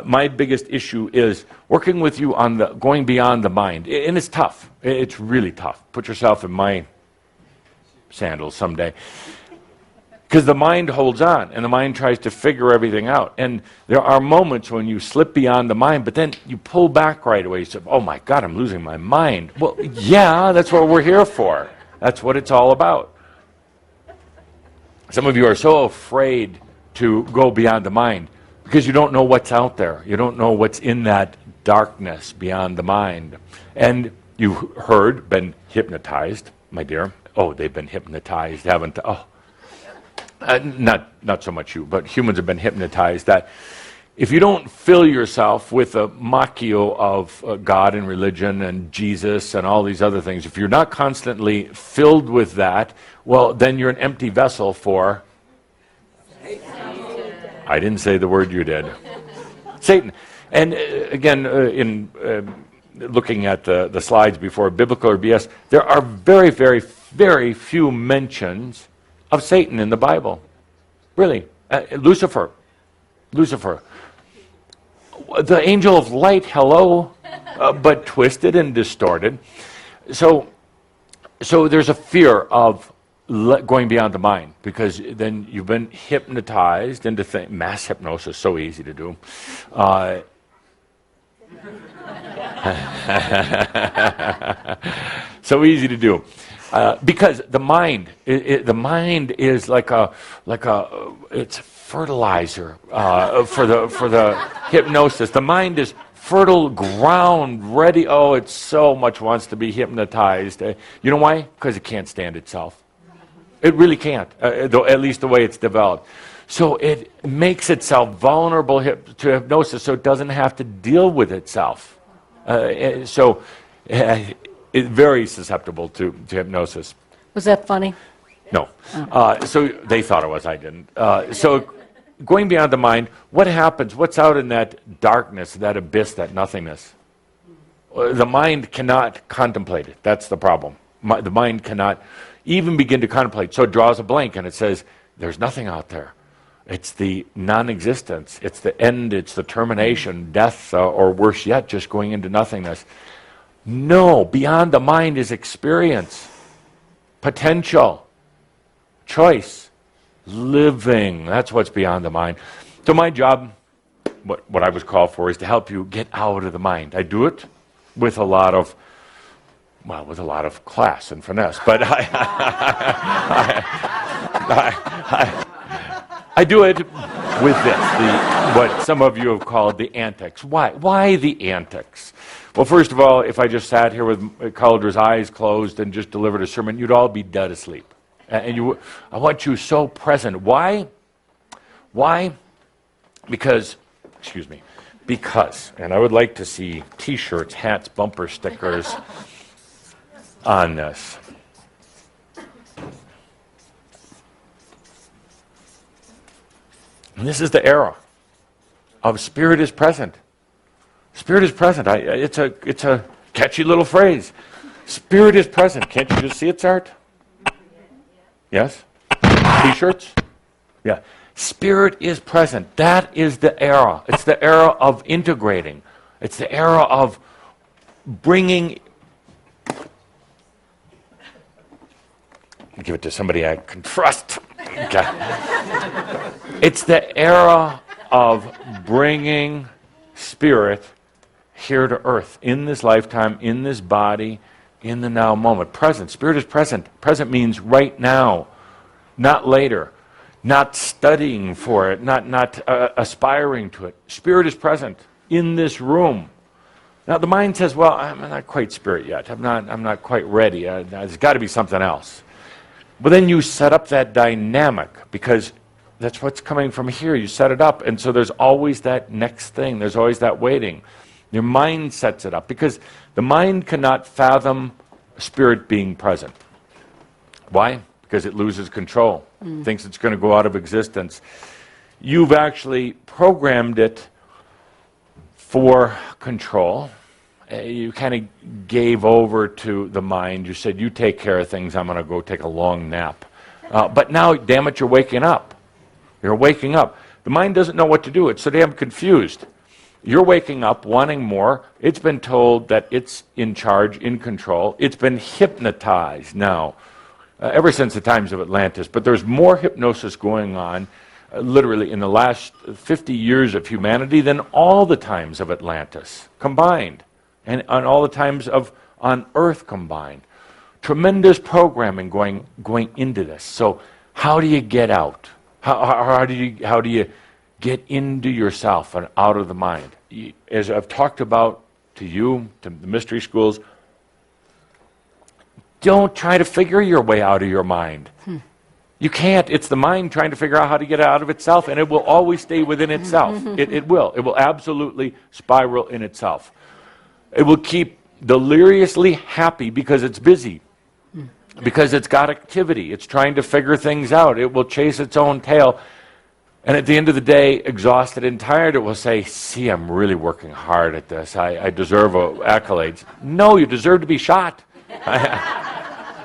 My biggest issue is working with you on going beyond the mind. And it's tough. It's really tough. Put yourself in my sandals someday. Because the mind holds on, and the mind tries to figure everything out. And there are moments when you slip beyond the mind, but then you pull back right away. You say, oh my God, I'm losing my mind. Well, yeah, that's what we're here for. That's what it's all about. Some of you are so afraid to go beyond the mind because you don't know what's out there. You don't know what's in that darkness beyond the mind. And you've been hypnotized, my dear. Oh, they've been hypnotized, haven't they? Oh. Not so much you, but humans have been hypnotized that if you don't fill yourself with a machio of God and religion and Jesus and all these other things, if you're not constantly filled with that, well, then you're an empty vessel for Satan. I didn't say the word, you did. Satan. And again, in looking at the slides before, biblical or BS, there are very, very, very few mentions of Satan in the Bible. Really. Lucifer. The angel of light, hello, but twisted and distorted. So there's a fear of going beyond the mind, because then you've been hypnotized into mass hypnosis, so easy to do. So easy to do. Because the mind, the mind is like it's fertilizer for the hypnosis. The mind is fertile ground, ready. Oh, it so much wants to be hypnotized. You know why? Because it can't stand itself. It really can't, at least the way it's developed. So it makes itself vulnerable to hypnosis, so it doesn't have to deal with itself. It's very susceptible to hypnosis. Was that funny? No. So they thought it was, I didn't. So going beyond the mind, what happens? What's out in that darkness, that abyss, that nothingness? The mind cannot contemplate it. That's the problem. The mind cannot even begin to contemplate. So it draws a blank and it says, there's nothing out there. It's the non-existence. It's the end. It's the termination, death, or worse yet, just going into nothingness. No, beyond the mind is experience, potential, choice, living. That's what's beyond the mind. So my job, what I was called for, is to help you get out of the mind. I do it with a lot of class and finesse, but I do it with this, what some of you have called the antics. Why? Why the antics? Well, first of all, if I just sat here with Calder's eyes closed and just delivered a sermon, you'd all be dead asleep. And I want you so present. Why? Why? Because, and I would like to see T-shirts, hats, bumper stickers on this. And this is the era of spirit is present. Spirit is present. It's a catchy little phrase. Spirit is present. Can't you just see it, Art? Yes? T-shirts? Yeah. Spirit is present. That is the era. It's the era of integrating. It's the era of bringing. Give it to somebody I can trust. Okay. It's the era of bringing spirit here to earth, in this lifetime, in this body, in the now moment. Present. Spirit is present. Present means right now, not later, not studying for it, not aspiring to it. Spirit is present in this room. Now the mind says, well, I'm not quite spirit yet. I'm not quite ready. There's got to be something else. But then you set up that dynamic, because that's what's coming from here. You set it up, and so there's always that next thing. There's always that waiting. Your mind sets it up, because the mind cannot fathom spirit being present. Why? Because it loses control, thinks it's going to go out of existence. You've actually programmed it for control. You kind of gave over to the mind. You said, you take care of things, I'm going to go take a long nap. But now, damn it, you're waking up. You're waking up. The mind doesn't know what to do. It's so damn confused. You're waking up, wanting more. It's been told that it's in charge, in control. It's been hypnotized now, ever since the times of Atlantis. But there's more hypnosis going on, literally, in the last 50 years of humanity than all the times of Atlantis combined. And on all the times on Earth combined. Tremendous programming going into this. So how do you get out? How do you get into yourself and out of the mind? As I've talked about to you, to the mystery schools, don't try to figure your way out of your mind. You can't. It's the mind trying to figure out how to get out of itself, and it will always stay within itself. It will. It will absolutely spiral in itself. It will keep deliriously happy because it's busy, because it's got activity. It's trying to figure things out. It will chase its own tail. And at the end of the day, exhausted and tired, it will say, see, I'm really working hard at this. I deserve accolades. No, you deserve to be shot.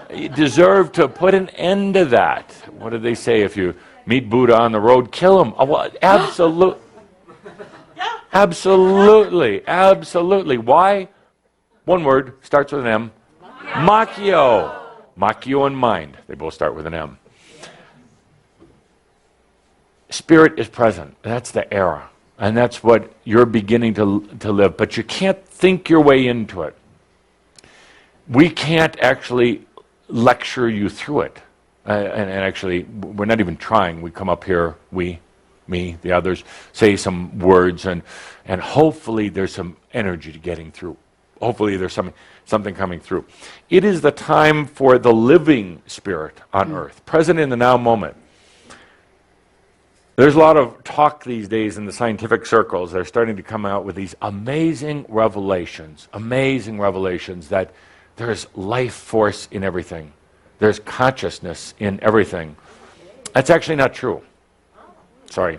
You deserve to put an end to that. What did they say? If you meet Buddha on the road, kill him. Oh, well, absolute. Absolutely, absolutely. Why? One word, starts with an M. Machio. Machio and mind. They both start with an M. Spirit is present. That's the era. And that's what you're beginning to live. But you can't think your way into it. We can't actually lecture you through it. And actually, we're not even trying. We come up here, me, the others, say some words, and hopefully there's some energy to getting through. Hopefully there's something coming through. It is the time for the living spirit on earth, present in the now moment. There's a lot of talk these days in the scientific circles. They're starting to come out with these amazing revelations that there's life force in everything. There's consciousness in everything. That's actually not true. Sorry.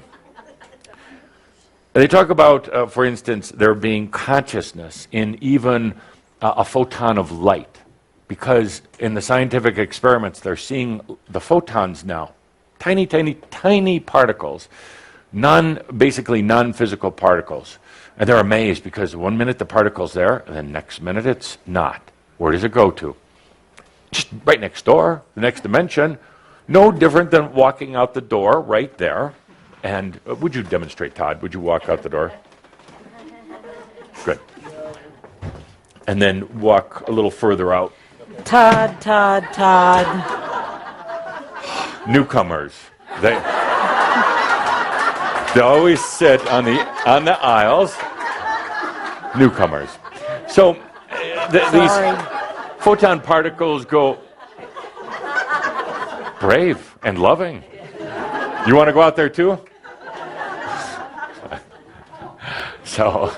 They talk about, for instance, there being consciousness in even a photon of light, because in the scientific experiments, they're seeing the photons now. Tiny, tiny, tiny particles, basically non-physical particles. And they're amazed because 1 minute the particle's there, and then next minute it's not. Where does it go to? Just right next door, the next dimension. No different than walking out the door right there. And would you demonstrate, Todd? Would you walk out the door? Good. And then walk a little further out. Todd. Newcomers. They always sit on the aisles. Newcomers. So these photon particles go brave and loving. You want to go out there too? So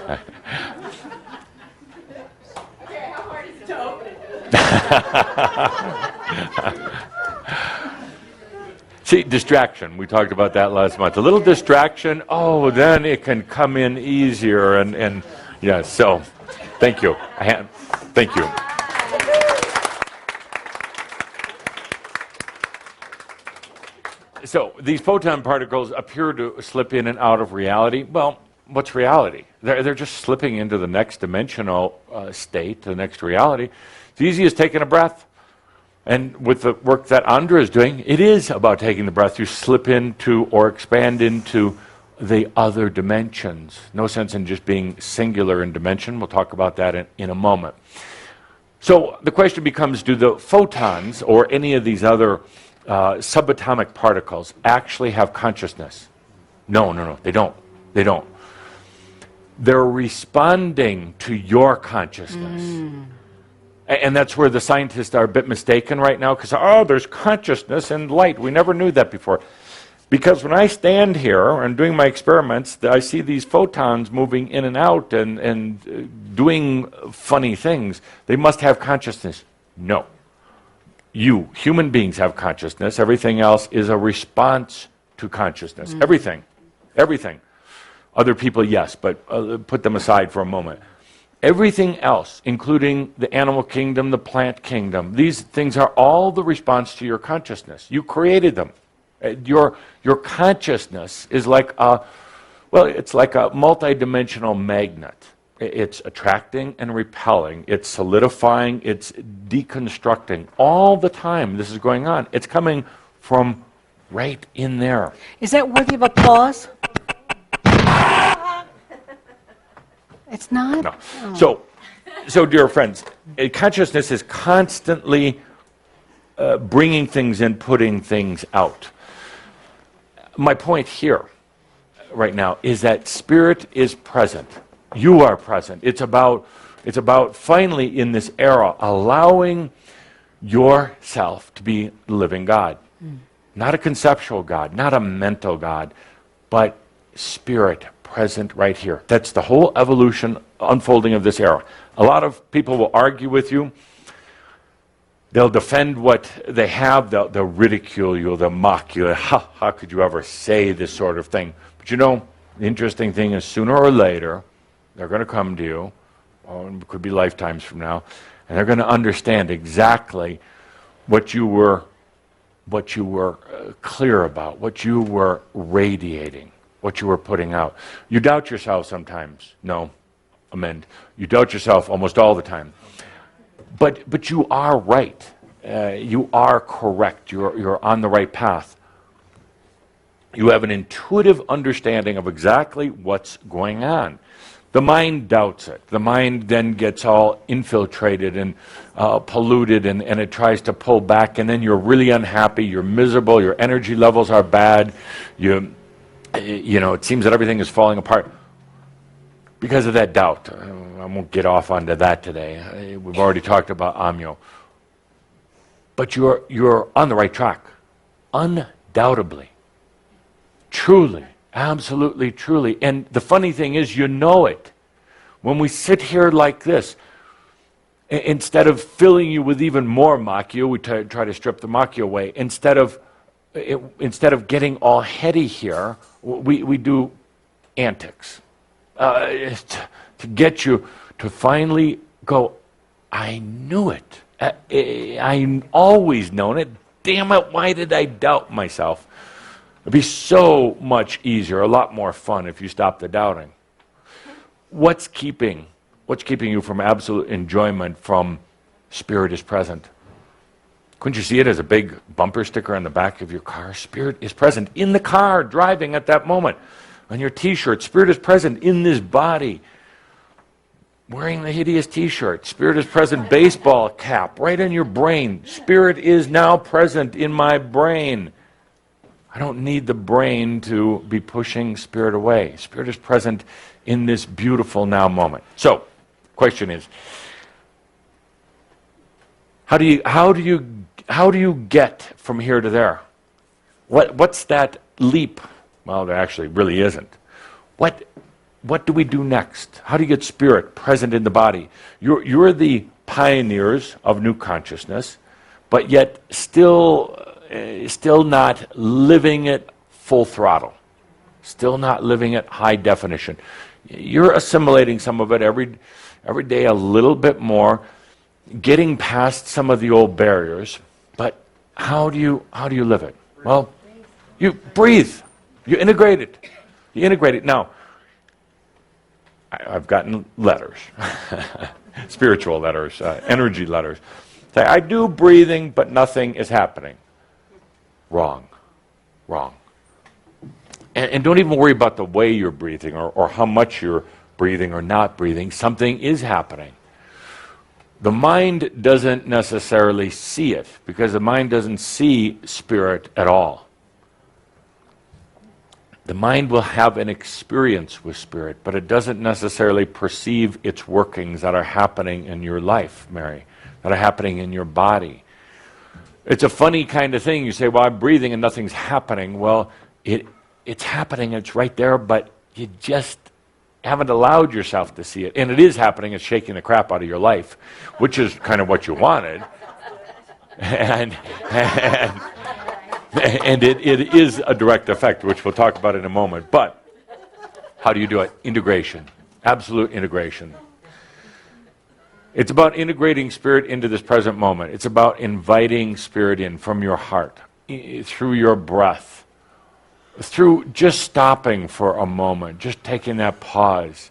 see, distraction. We talked about that last month. A little distraction, then it can come in easier. And yeah, so thank you. Thank you. So these photon particles appear to slip in and out of reality. Well, what's reality? They're just slipping into the next dimensional state, the next reality. It's easy as taking a breath. And with the work that Andra is doing, it is about taking the breath. You slip into or expand into the other dimensions. No sense in just being singular in dimension. We'll talk about that in a moment. So the question becomes, do the photons or any of these other subatomic particles actually have consciousness? No, they don't. They don't. They're responding to your consciousness. And that's where the scientists are a bit mistaken right now, because, there's consciousness and light. We never knew that before. Because when I stand here and doing my experiments, I see these photons moving in and out and doing funny things. They must have consciousness. No. You, human beings, have consciousness. Everything else is a response to consciousness. Everything. Other people, yes, but put them aside for a moment. Everything else, including the animal kingdom, the plant kingdom, these things are all the response to your consciousness. You created them. Your consciousness is like it's like a multidimensional magnet. It's attracting and repelling. It's solidifying. It's deconstructing. All the time this is going on. It's coming from right in there. Is that worthy of applause? It's not? No. So dear friends, consciousness is constantly bringing things in, putting things out. My point here right now is that spirit is present. You are present. It's about finally in this era allowing yourself to be the living God. Not a conceptual God, not a mental God, but spirit present right here. That's the whole evolution, unfolding of this era. A lot of people will argue with you. They'll defend what they have. They'll ridicule you. They'll mock you. How could you ever say this sort of thing? But you know, the interesting thing is sooner or later, they're going to come to you, it could be lifetimes from now, and they're going to understand exactly what you were clear about, what you were radiating. what you were putting out. You doubt yourself sometimes. No, amend. You doubt yourself almost all the time. But you are right. You are correct. You're on the right path. You have an intuitive understanding of exactly what's going on. The mind doubts it. The mind then gets all infiltrated and polluted, and it tries to pull back, and then you're really unhappy, you're miserable, your energy levels are bad, you know, it seems that everything is falling apart because of that doubt. I won't get off onto that today. We've already talked about Amyo. But you're on the right track, undoubtedly. Truly, absolutely, truly. And the funny thing is, you know it. When we sit here like this, instead of filling you with even more Makyo, we try to strip the Makyo away. Instead of getting all heady here, we do antics to get you to finally go, I knew it. I always known it. Damn it, why did I doubt myself? It'd be so much easier, a lot more fun if you stop the doubting. What's keeping you from absolute enjoyment from Spirit is present? Couldn't you see it as a big bumper sticker on the back of your car? Spirit is present in the car, driving at that moment. On your t-shirt, Spirit is present in this body. Wearing the hideous t-shirt, Spirit is present, baseball cap, right in your brain. Spirit is now present in my brain. I don't need the brain to be pushing Spirit away. Spirit is present in this beautiful now moment. So, question is, how do you get from here to there? What's that leap? Well, there actually really isn't. What do we do next? How do you get Spirit present in the body? You're the pioneers of new consciousness, but yet still not living it full throttle, still not living it high definition. You're assimilating some of it every day a little bit more, getting past some of the old barriers. But how do you live it? Well, you breathe. You integrate it. You integrate it. Now, I've gotten letters, spiritual letters, energy letters. Say, I do breathing, but nothing is happening. Wrong. And don't even worry about the way you're breathing or how much you're breathing or not breathing. Something is happening. The mind doesn't necessarily see it because the mind doesn't see Spirit at all. The mind will have an experience with Spirit, but it doesn't necessarily perceive its workings that are happening in your life, Mary, that are happening in your body. It's a funny kind of thing. You say, well, I'm breathing and nothing's happening. Well, it's happening, it's right there, but you just haven't allowed yourself to see it. And it is happening, it's shaking the crap out of your life, which is kind of what you wanted. And it is a direct effect, which we'll talk about in a moment. But how do you do it? Integration. Absolute integration. It's about integrating Spirit into this present moment. It's about inviting Spirit in from your heart, through your breath, through just stopping for a moment, just taking that pause,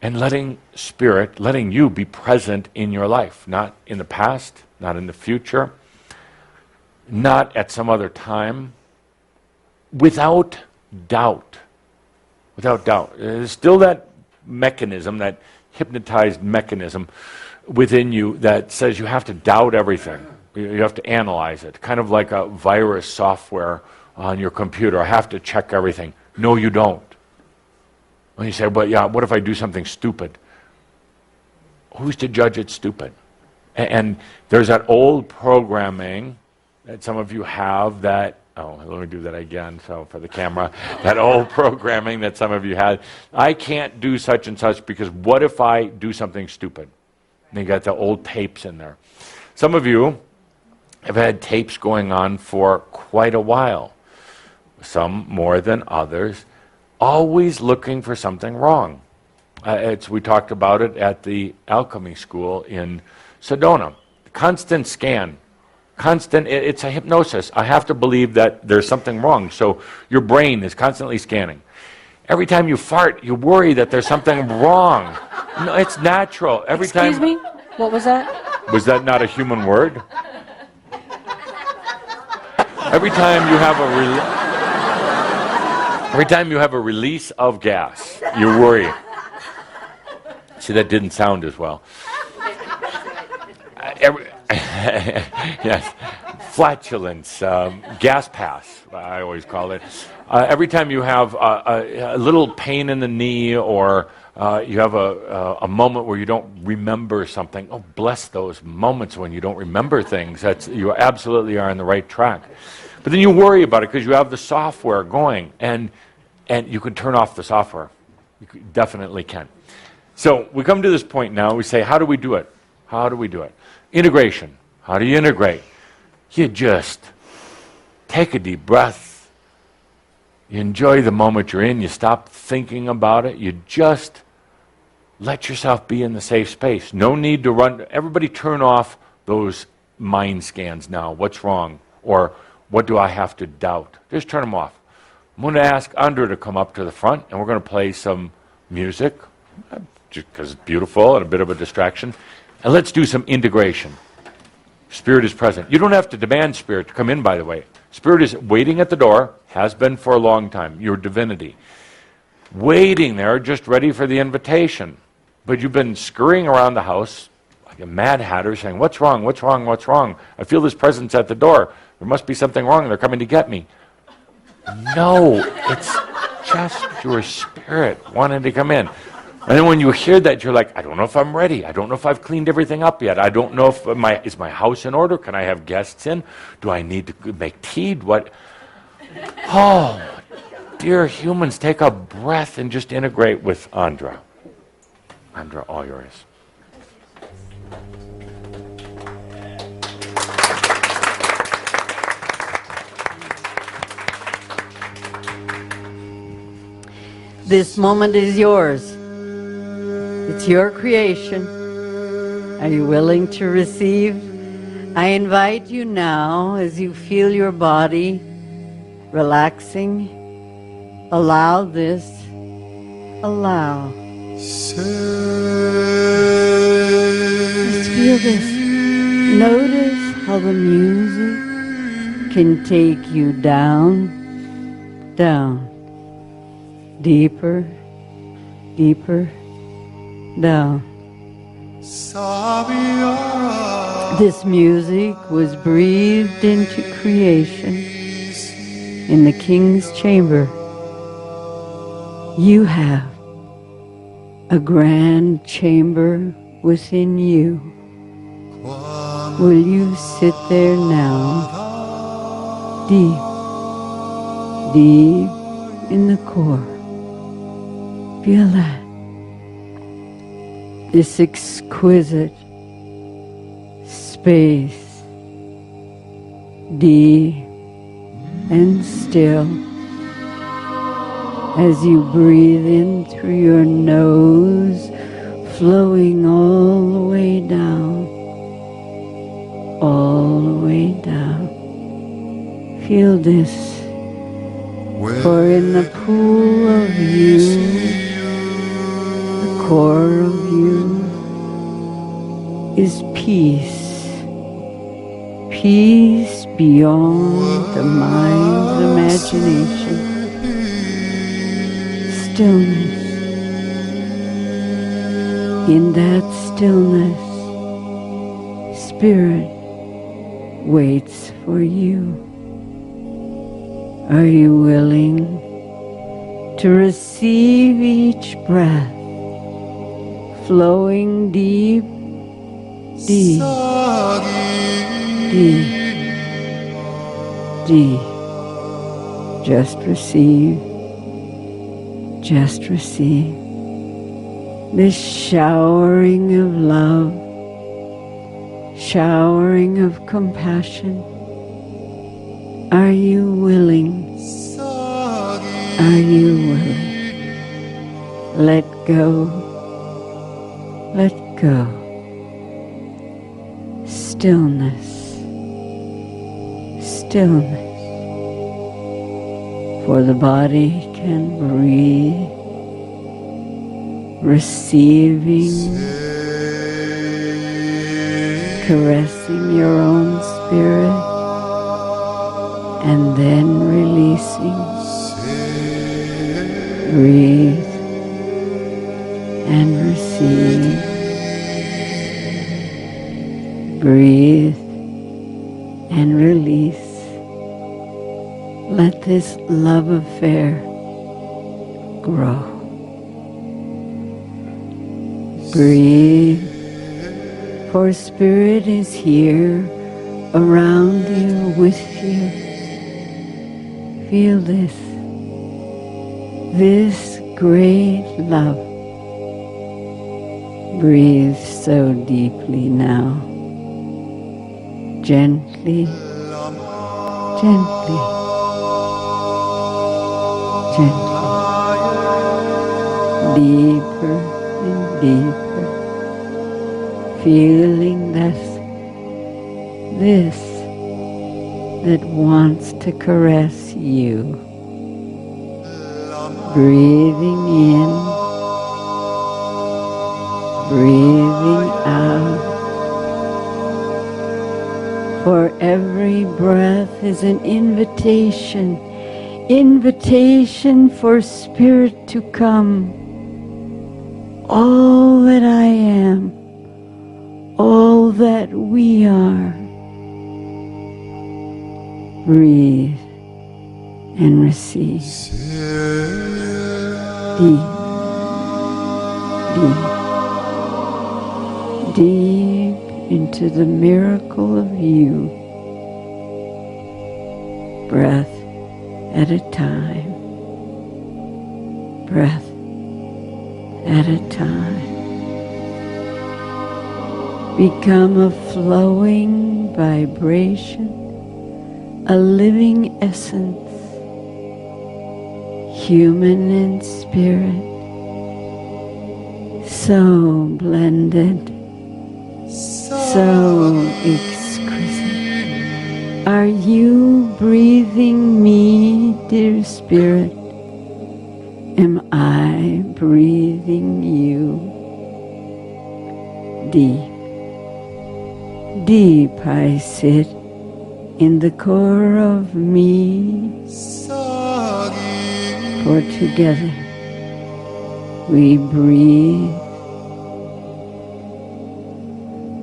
and letting Spirit, letting you be present in your life, not in the past, not in the future, not at some other time, without doubt. Without doubt. There's still that mechanism, that hypnotized mechanism within you that says you have to doubt everything. You have to analyze it, kind of like a virus software on your computer. I have to check everything. No, you don't. When you say, well, yeah, what if I do something stupid? Who's to judge it's stupid? And there's that old programming that some of you have that, oh, let me do that again, so for the camera, that old programming that some of you had. I can't do such and such because what if I do something stupid? And you got the old tapes in there. Some of you have had tapes going on for quite a while, some more than others, always looking for something wrong. We talked about it at the alchemy school in Sedona. Constant scan. Constant, it's a hypnosis. I have to believe that there's something wrong. So your brain is constantly scanning. Every time you fart, you worry that there's something wrong. No, it's natural. Excuse me? What was that? Was that not a human word? Every time you have a release of gas, you worry. See, that didn't sound as well. Yes, flatulence, gas pass, I always call it. Every time you have a little pain in the knee, or you have a moment where you don't remember something, oh, bless those moments when you don't remember things. You absolutely are on the right track. But then you worry about it because you have the software going, and you can turn off the software. You definitely can. So we come to this point now, we say, how do we do it? How do we do it? Integration. How do you integrate? You just take a deep breath. You enjoy the moment you're in. You stop thinking about it. You just let yourself be in the safe space. No need to run. Everybody turn off those mind scans now. What's wrong? Or what do I have to doubt? Just turn them off. I'm going to ask Andra to come up to the front, and we're going to play some music, just because it's beautiful and a bit of a distraction. And let's do some integration. Spirit is present. You don't have to demand Spirit to come in, by the way. Spirit is waiting at the door, has been for a long time, your divinity. Waiting there, just ready for the invitation. But you've been scurrying around the house like a mad hatter saying, what's wrong, what's wrong, what's wrong? I feel this presence at the door. There must be something wrong. They're coming to get me. No, it's just your spirit wanting to come in. And then when you hear that, you're like, I don't know if I'm ready. I don't know if I've cleaned everything up yet. I don't know if is my house in order? Can I have guests in? Do I need to make tea? What? Oh, dear humans, take a breath and just integrate with Andra. Andra, all yours. This moment is yours. It's your creation. Are you willing to receive? I invite you now, as you feel your body relaxing, allow this, allow. Just feel this. Notice how the music can take you down, down, deeper, deeper, down. This music was breathed into creation in the King's chamber. You have a grand chamber within you. Will you sit there now, deep, deep in the core? Feel that. This exquisite space, deep and still, as you breathe in through your nose, flowing all the way down, all the way down. Feel this, for in the pool of you, core of you is peace. Peace beyond the mind's imagination. Stillness. In that stillness, Spirit waits for you. Are you willing to receive each breath? Flowing deep, deep, deep, deep. Just receive, just receive this showering of love, showering of compassion. Are you willing? Are you willing? Let go. Let go. Stillness. stillness. For the body can breathe, receiving, caressing your own spirit, and then releasing. Breathe and receive. Breathe and release. Let this love affair grow. Breathe, for Spirit is here, around you, with you. Feel this great love. Breathe so deeply now. Gently, gently, gently. Deeper and deeper. Feeling this that wants to caress you. Breathing in, breathing out. For every breath is an invitation for Spirit to come. All that I am, all that we are. Breathe and receive. Deep, deep, deep into the miracle of you. Breath at a time. Breath at a time. Become a flowing vibration, a living essence, human and spirit, so blended, so exquisite. Are you breathing me, dear Spirit? Am I breathing you? Deep, deep I sit in the core of me, for together we breathe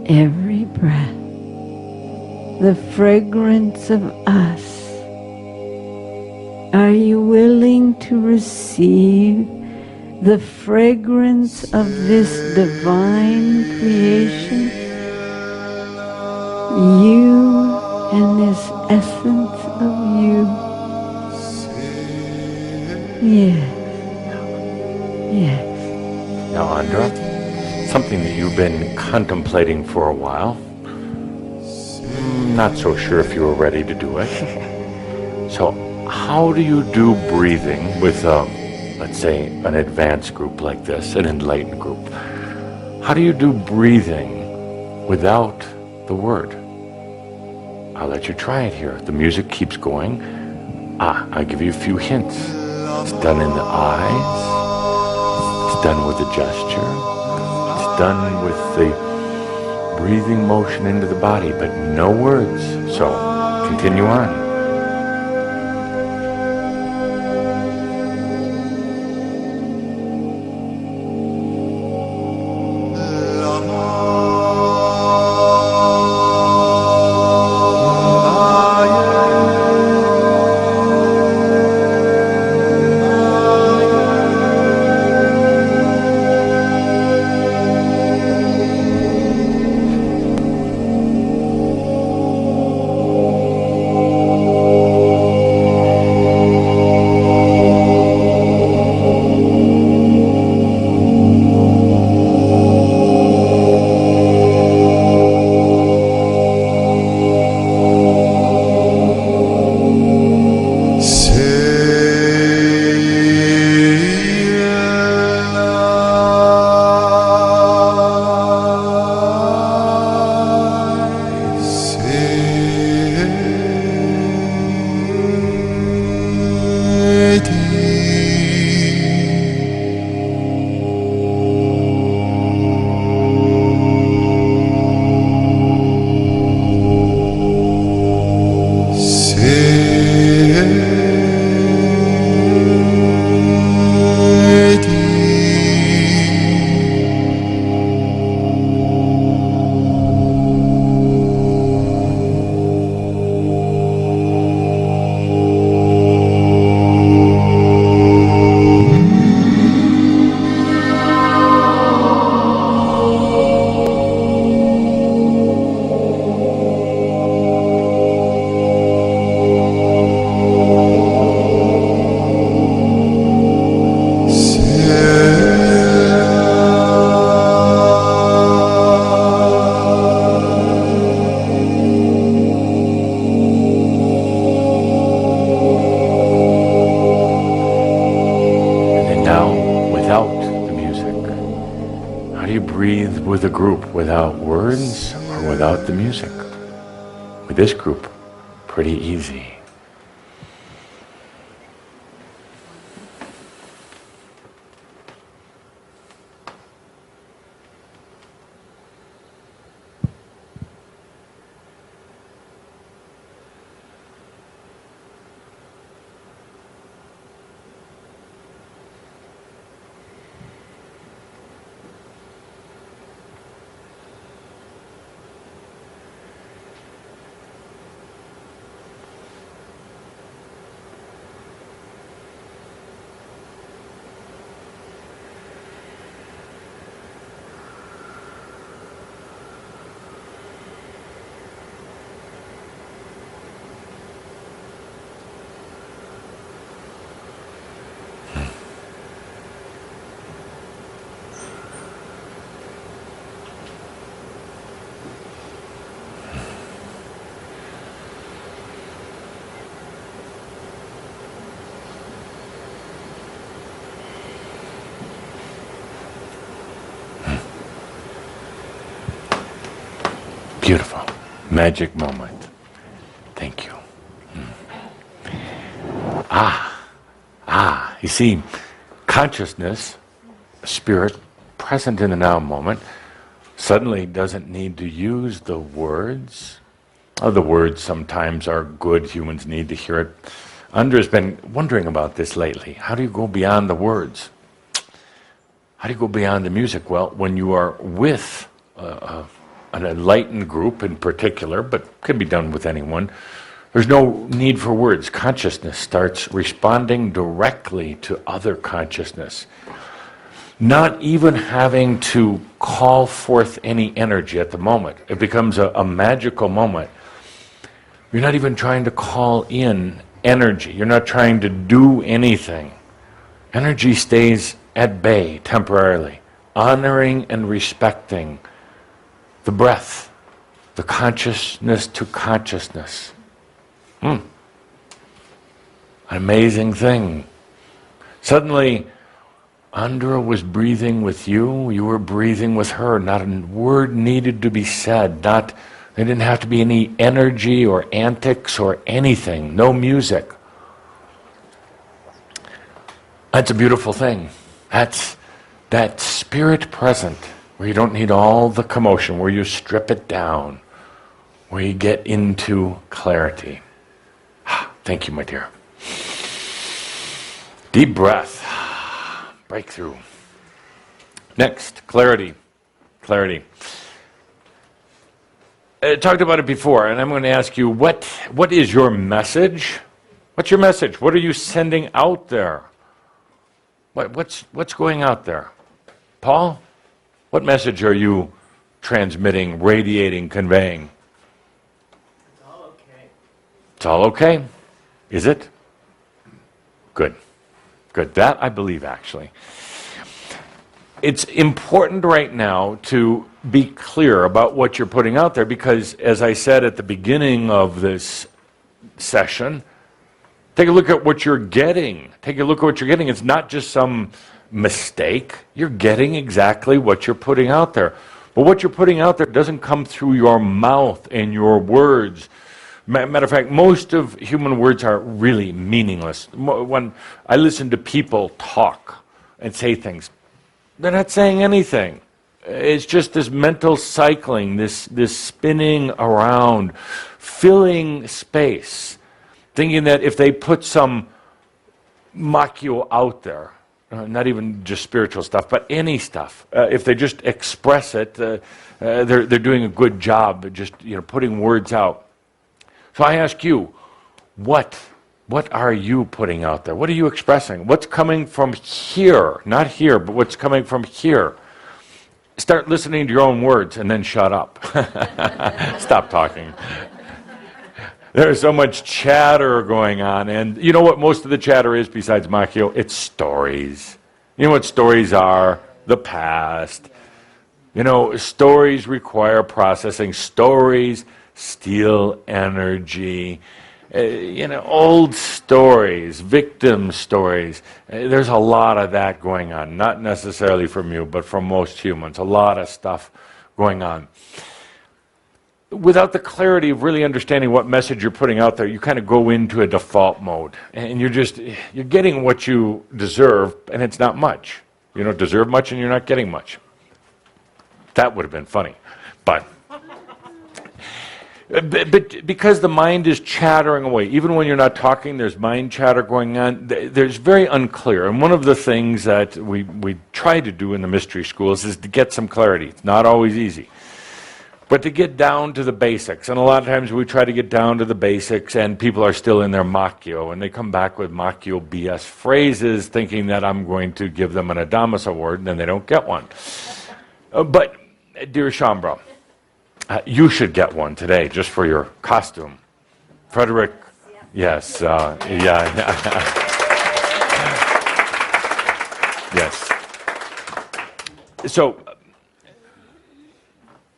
every breath, the fragrance of us. Are you willing to receive the fragrance of this divine creation? You and this essence of you. Yes. Yes. Now, Andra, something that you've been contemplating for a while. Not so sure if you were ready to do it. So, how do you do breathing with, let's say, an advanced group like this, an enlightened group? How do you do breathing without the word? I'll let you try it here. The music keeps going. I'll give you a few hints. It's done in the eyes. It's done with the gesture. It's done with the breathing motion into the body, but no words. So, continue on. with a group without words or without the music. With this group, pretty easy. Beautiful. Magic moment. Thank you. You see, consciousness, spirit, present in the now moment, suddenly doesn't need to use the words. The words sometimes are good. Humans need to hear it. Andra's been wondering about this lately. How do you go beyond the words? How do you go beyond the music? Well, when you are with an enlightened group in particular, but can be done with anyone, there's no need for words. Consciousness starts responding directly to other consciousness, not even having to call forth any energy at the moment. It becomes a magical moment. You're not even trying to call in energy. You're not trying to do anything. Energy stays at bay temporarily, honoring and respecting the breath, the consciousness to consciousness. An amazing thing. Suddenly, Andra was breathing with you, you were breathing with her. Not a word needed to be said. There didn't have to be any energy or antics or anything. No music. That's a beautiful thing. That's that spirit present, where you don't need all the commotion, where you strip it down, where you get into clarity. Thank you, my dear. Deep breath. Breakthrough. Next, clarity. Clarity. I talked about it before, and I'm going to ask you, what is your message? What's your message? What are you sending out there? What's going out there? Paul, what message are you transmitting, radiating, conveying? It's all okay. It's all okay. Is it? Good. Good. That I believe, actually. It's important right now to be clear about what you're putting out there because, as I said at the beginning of this session, take a look at what you're getting. Take a look at what you're getting. It's not just some mistake. You're getting exactly what you're putting out there. But what you're putting out there doesn't come through your mouth and your words. Matter of fact, most of human words are really meaningless. When I listen to people talk and say things, they're not saying anything. It's just this mental cycling, this spinning around, filling space, thinking that if they put some Makyo out there, not even just spiritual stuff, but any stuff, if they just express it, they're doing a good job at just putting words out. So I ask you, what are you putting out there? What are you expressing? What's coming from here? Not here, but what's coming from here? Start listening to your own words and then shut up. Stop talking. There's so much chatter going on, and you know what most of the chatter is besides Makyo? It's stories. You know what stories are? The past. Stories require processing. Stories steal energy. Old stories, victim stories. There's a lot of that going on, not necessarily from you, but from most humans. A lot of stuff going on. Without the clarity of really understanding what message you're putting out there, you kind of go into a default mode, and you're getting what you deserve, and it's not much. You don't deserve much, and you're not getting much. That would have been funny, but because the mind is chattering away, even when you're not talking, there's mind chatter going on. There's very unclear, and one of the things that we try to do in the mystery schools is to get some clarity. It's not always easy. But to get down to the basics, and a lot of times we try to get down to the basics, and people are still in their Makyo, and they come back with Makyo BS phrases, thinking that I'm going to give them an Adamus Award, and then they don't get one. But, dear Shaumbra, you should get one today, just for your costume. Frederick, yes, yeah. Yes. So,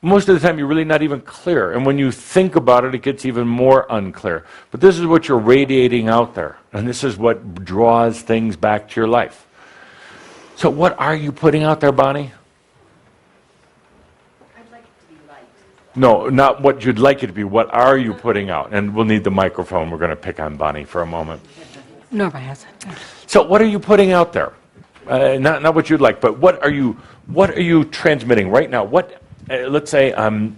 most of the time you're really not even clear, and when you think about it, it gets even more unclear. But this is what you're radiating out there, and this is what draws things back to your life. So what are you putting out there, Bonnie? I'd like it to be light. No, not what you'd like it to be. What are you putting out? And we'll need the microphone. We're going to pick on Bonnie for a moment. Norma has it. So what are you putting out there? Not what you'd like, but what are you transmitting right now? Let's say I'm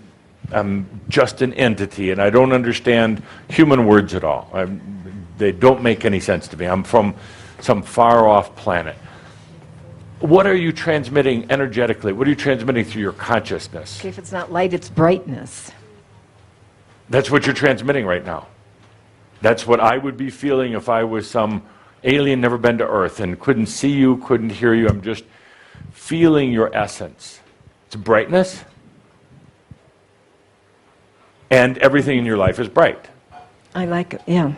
just an entity and I don't understand human words at all. They don't make any sense to me. I'm from some far-off planet. What are you transmitting energetically? What are you transmitting through your consciousness? Okay, if it's not light, it's brightness. That's what you're transmitting right now. That's what I would be feeling if I was some alien, never been to Earth, and couldn't see you, couldn't hear you. I'm just feeling your essence. It's brightness. And everything in your life is bright. I like it, yeah.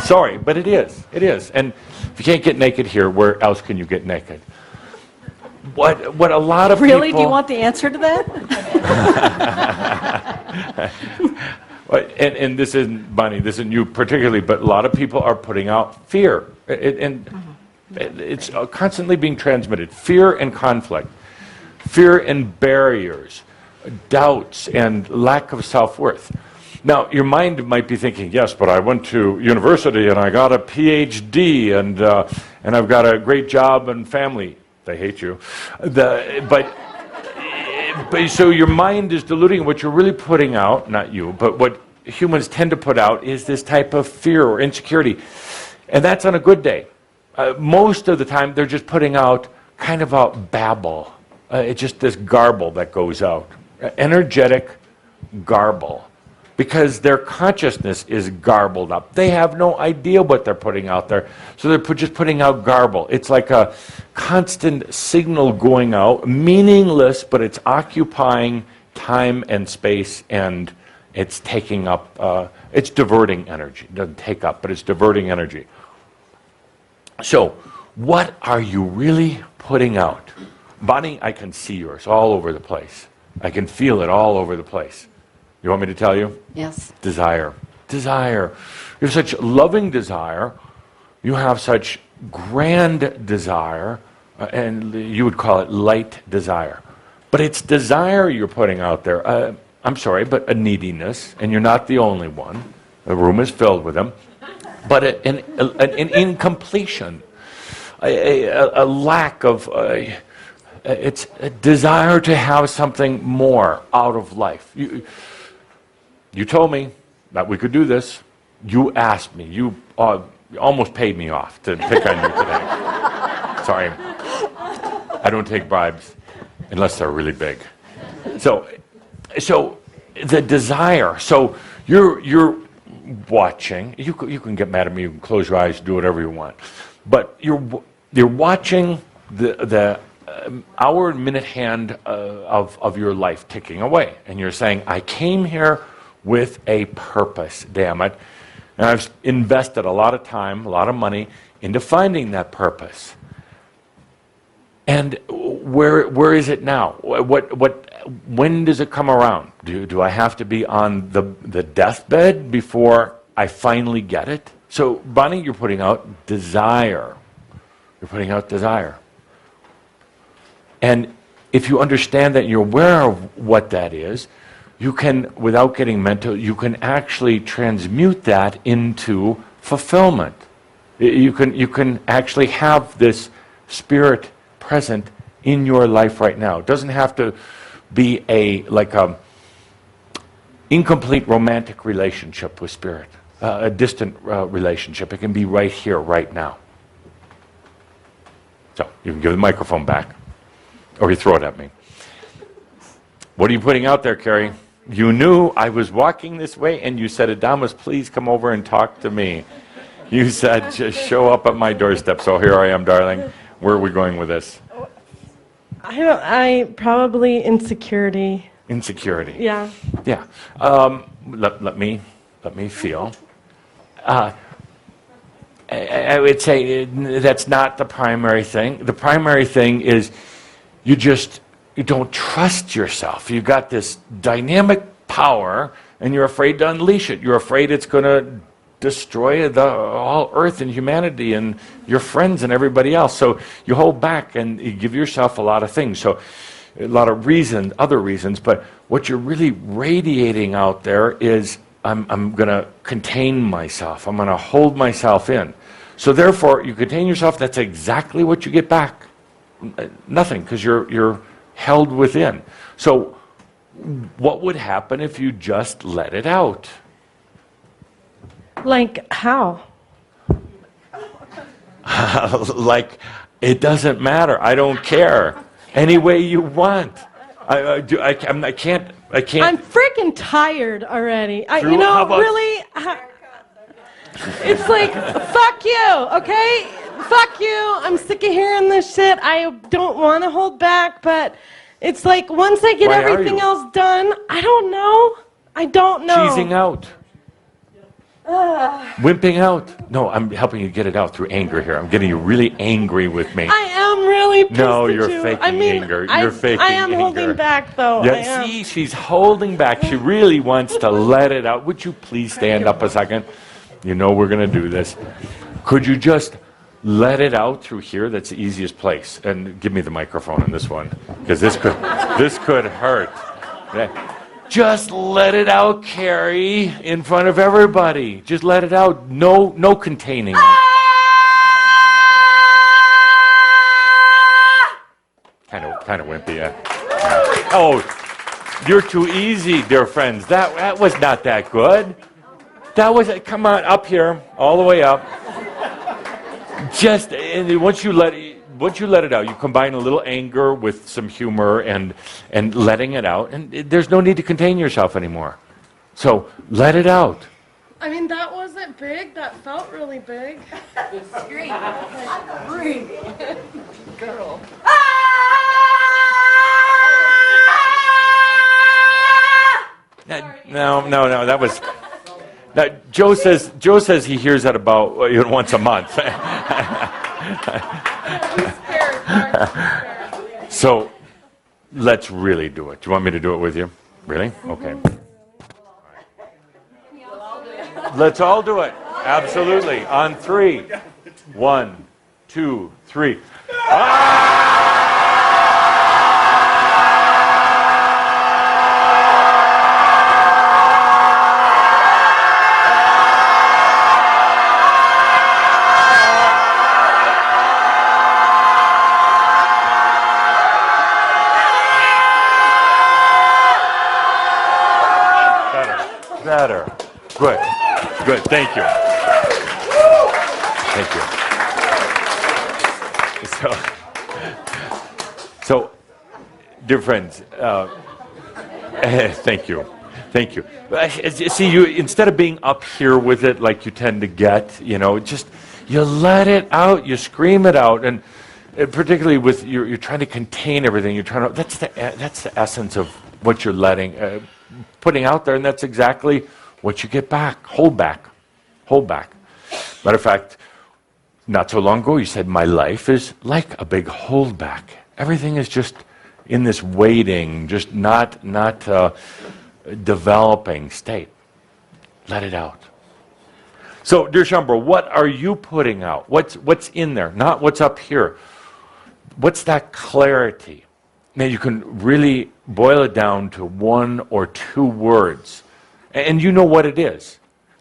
Sorry, but it is. It is. And if you can't get naked here, where else can you get naked? What a lot of Really? people... Do you want the answer to that? And this isn't, Bonnie, this isn't you particularly, but a lot of people are putting out fear. It's constantly being transmitted. Fear and conflict. Fear and barriers. Doubts and lack of self-worth. Now, your mind might be thinking, yes, but I went to university and I got a PhD and I've got a great job and family. They hate you. But so your mind is diluting what you're really putting out, not you, but what humans tend to put out is this type of fear or insecurity. And that's on a good day. Most of the time, they're just putting out kind of a babble. It's just this garble that goes out. Energetic garble. Because their consciousness is garbled up. They have no idea what they're putting out there. So they're just putting out garble. It's like a constant signal going out, meaningless, but it's occupying time and space, and it's taking up, it's diverting energy. It doesn't take up, but it's diverting energy. So, what are you really putting out? Bonnie, I can see yours all over the place. I can feel it all over the place. You want me to tell you? Yes. Desire. Desire. You have such loving desire. You have such grand desire, and you would call it light desire. But it's desire you're putting out there. I'm sorry, but a neediness, and you're not the only one. The room is filled with them. But an incompletion, a lack of... it's a desire to have something more out of life. You told me that we could do this. You asked me. You almost paid me off to pick on you today. Sorry. I don't take bribes unless they're really big. So the desire. So you're watching. You can get mad at me. You can close your eyes, do whatever you want. But you're watching the hour and minute hand of your life ticking away, and you're saying, I came here with a purpose, damn it. And I've invested a lot of time, a lot of money into finding that purpose. And where is it now? when does it come around? Do I have to be on the deathbed before I finally get it? So, Bonnie, you're putting out desire. You're putting out desire. And if you understand that, you're aware of what that is, you can, without getting mental, you can actually transmute that into fulfillment. You can actually have this spirit present in your life right now. It doesn't have to be a incomplete romantic relationship with spirit, a distant relationship. It can be right here, right now. So you can give the microphone back, or you throw it at me. What are you putting out there, Carrie? You knew I was walking this way, and you said, Adamus, please come over and talk to me. You said, just show up at my doorstep. So here I am, darling. Where are we going with this? I probably insecurity. Insecurity. Yeah. Yeah. Let me feel. I would say that's not the primary thing. The primary thing is you don't trust yourself. You got this dynamic power, and you're afraid to unleash it. You're afraid it's going to destroy all Earth and humanity and your friends and everybody else. So you hold back and you give yourself a lot of things. So a lot of reasons, other reasons, but what you're really radiating out there is I'm going to contain myself. I'm going to hold myself in. So therefore, you contain yourself. That's exactly what you get back. Nothing, because you're held within. So what would happen if you just let it out? Like how? Like, it doesn't matter. I don't care. Any way you want. I can't. I'm freaking tired already. Drew, how about- Really? It's like, fuck you, okay? Fuck you. I'm sick of hearing this shit. I don't want to hold back, but it's like once I get Why are everything you? else done, I don't know. I don't know. Cheesing out. Wimping out. No, I'm helping you get it out through anger here. I'm getting you really angry with me. I am really pissed No, at you're you. faking anger. You're faking I am anger. holding back, though. I Yeah, am. see, she's holding back. She really wants to let it out. Would you please stand up a second? You know we're going to do this. Could you just let it out through here? That's the easiest place. And give me the microphone on this one, because this could hurt. Yeah. Just let it out, Carrie, in front of everybody. Just let it out. No containing. Kind of wimpy, yeah. Oh, you're too easy, dear friends. That was not that good. That was, come on, up here, all the way up. Just, and once you let it out, you combine a little anger with some humor and letting it out, and there's no need to contain yourself anymore. So let it out. I mean, that wasn't big. That felt really big. No, that was. Joe says he hears that about once a month. So let's really do it. Do you want me to do it with you? Really? Okay. Let's all do it. Absolutely. On 3. 1, 2, 3. Better. Good. Thank you. So, dear friends, thank you. See, you instead of being up here with it like you tend to get, just you let it out, you scream it out, and particularly with you're trying to contain everything. You're trying to. That's the essence of what you're putting out there, and that's exactly what you get back. Hold back. Matter of fact, not so long ago, you said, my life is like a big holdback. Everything is just, in this waiting, just not developing state. Let it out. So, dear Shaumbra, what are you putting out? What's in there? Not what's up here. What's that clarity? Now, you can really boil it down to one or two words, and you know what it is.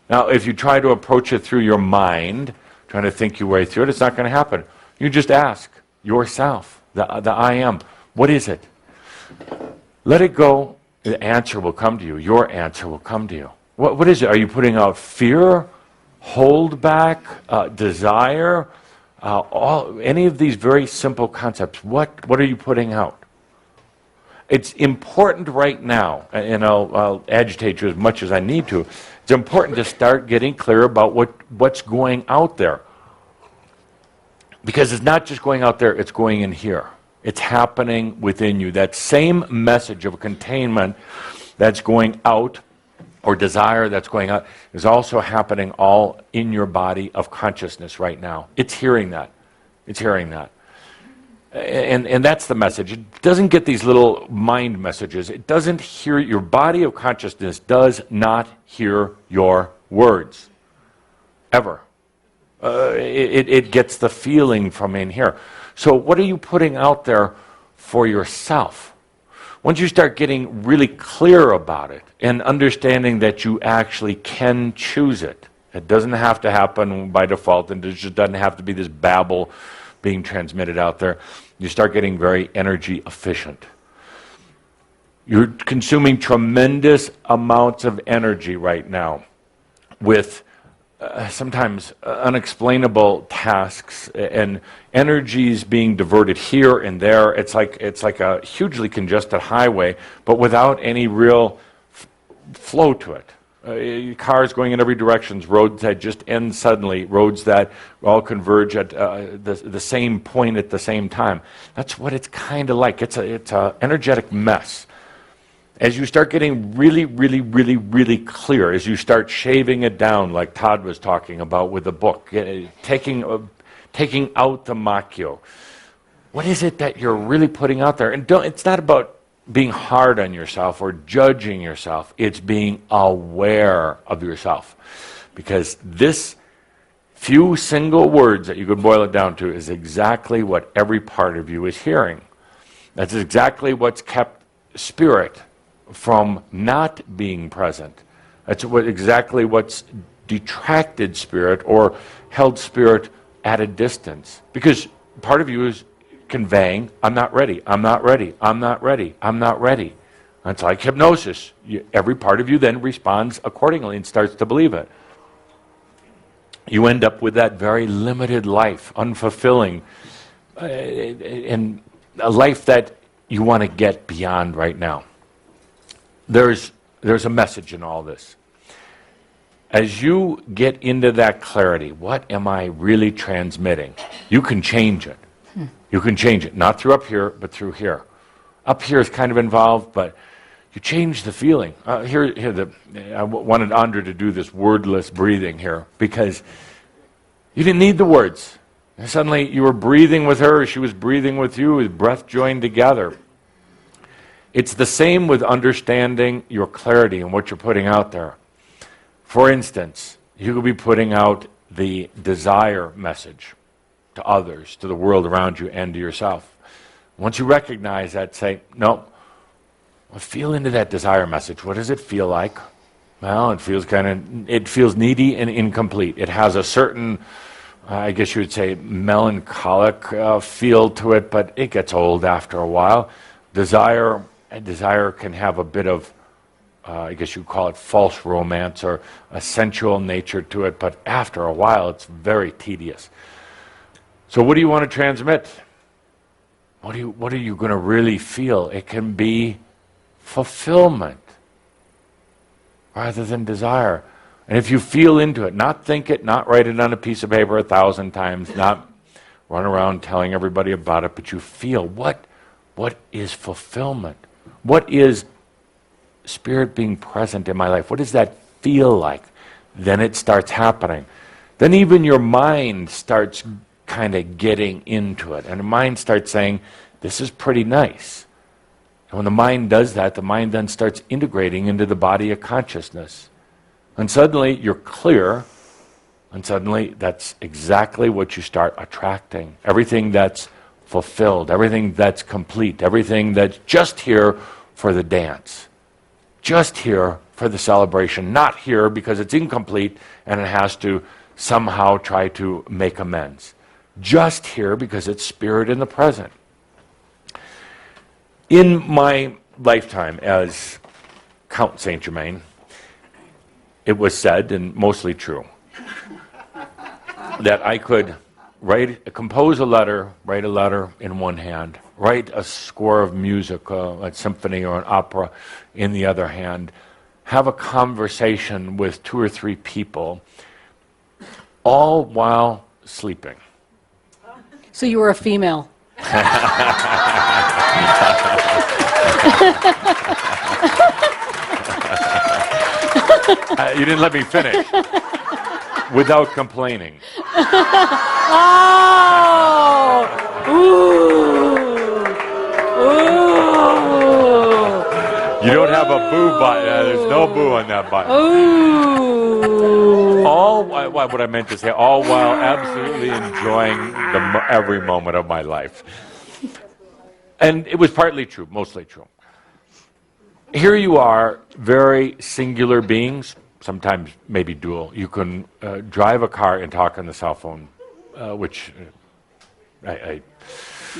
Now, if you try to approach it through your mind, trying to think your way through it, it's not going to happen. You just ask yourself, the I am, what is it? Let it go. The answer will come to you. Your answer will come to you. What is it? Are you putting out fear, hold back, desire? Any of these very simple concepts. What are you putting out? It's important right now, and I'll agitate you as much as I need to. It's important to start getting clear about what's going out there. Because it's not just going out there, it's going in here. It's happening within you. That same message of containment that's going out, or desire that's going out, is also happening all in your body of consciousness right now. It's hearing that. It's hearing that. And that's the message. It doesn't get these little mind messages. It doesn't hear, your body of consciousness does not hear your words. Ever. It gets the feeling from in here. So what are you putting out there for yourself? Once you start getting really clear about it and understanding that you actually can choose it, it doesn't have to happen by default, and it just doesn't have to be this babble being transmitted out there. You start getting very energy efficient. You're consuming tremendous amounts of energy right now with sometimes unexplainable tasks and energies being diverted here and there. It's like a hugely congested highway, but without any real flow to it. Cars going in every direction, roads that just end suddenly, roads that all converge at the same point at the same time. That's what it's kind of like. It's a energetic mess. As you start getting really, really, really, really clear, as you start shaving it down, like Todd was talking about with the book, taking out the Makyo, what is it that you're really putting out there? And it's not about being hard on yourself or judging yourself. It's being aware of yourself. Because this few single words that you could boil it down to is exactly what every part of you is hearing. That's exactly what's kept spirit from not being present. That's exactly what's detracted spirit or held spirit at a distance. Because part of you is conveying, I'm not ready, I'm not ready, I'm not ready, I'm not ready. That's like hypnosis. Every part of you then responds accordingly and starts to believe it. You end up with that very limited life, unfulfilling, and a life that you want to get beyond right now. There's a message in all this. As you get into that clarity, what am I really transmitting? You can change it. You can change it, not through up here, but through here. Up here is kind of involved, but you change the feeling. I wanted Andra to do this wordless breathing here, because you didn't need the words. And suddenly you were breathing with her, she was breathing with you, with breath joined together. It's the same with understanding your clarity and what you're putting out there. For instance, you could be putting out the desire message to others, to the world around you, and to yourself. Once you recognize that, say, no, feel into that desire message. What does it feel like? Well, it feels needy and incomplete. It has a certain, I guess you would say, melancholic feel to it, but it gets old after a while. Desire can have a bit of, I guess you'd call it false romance or a sensual nature to it, but after a while it's very tedious. So what do you want to transmit? What are you going to really feel? It can be fulfillment rather than desire. And if you feel into it, not think it, not write it on a piece of paper 1,000 times, not run around telling everybody about it, but you feel what is fulfillment? What is spirit being present in my life? What does that feel like? Then it starts happening. Then even your mind starts kind of getting into it. And the mind starts saying, this is pretty nice. And when the mind does that, the mind then starts integrating into the body of consciousness. And suddenly you're clear, and suddenly that's exactly what you start attracting. Everything that's fulfilled, everything that's complete, everything that's just here for the dance, just here for the celebration, not here because it's incomplete and it has to somehow try to make amends. Just here because it's spirit in the present. In my lifetime as Count Saint Germain, it was said, and mostly true, that I could compose a letter, write a letter in one hand, write a score of music, a symphony or an opera in the other hand, have a conversation with 2 or 3 people, all while sleeping. So you were a female. You didn't let me finish. Without complaining. Oh! Ooh! Ooh! You don't have a boo button. There's no boo on that button. Ooh! What I meant to say, all while absolutely enjoying every moment of my life. And it was partly true, mostly true. Here you are, very singular beings, sometimes maybe dual. You can drive a car and talk on the cell phone, which I'm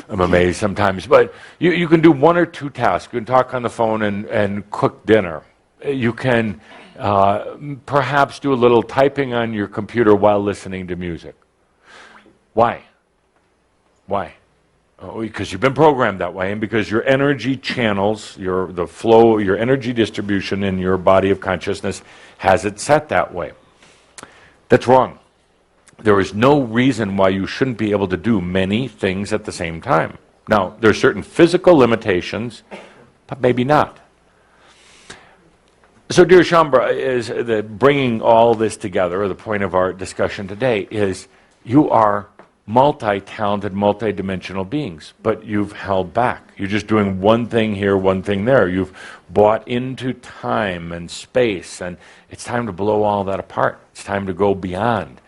amazed sometimes. But you can do 1 or 2 tasks. You can talk on the phone and cook dinner. You can perhaps do a little typing on your computer while listening to music. Why? Why? Because you've been programmed that way, and because your energy channels, the flow, your energy distribution in your body of consciousness has it set that way. That's wrong. There is no reason why you shouldn't be able to do many things at the same time. Now, there are certain physical limitations, but maybe not. So, dear Shaumbra, is bringing all this together, or the point of our discussion today, is you are multi-talented, multi-dimensional beings, but you've held back. You're just doing one thing here, one thing there. You've bought into time and space, and it's time to blow all that apart. It's time to go beyond.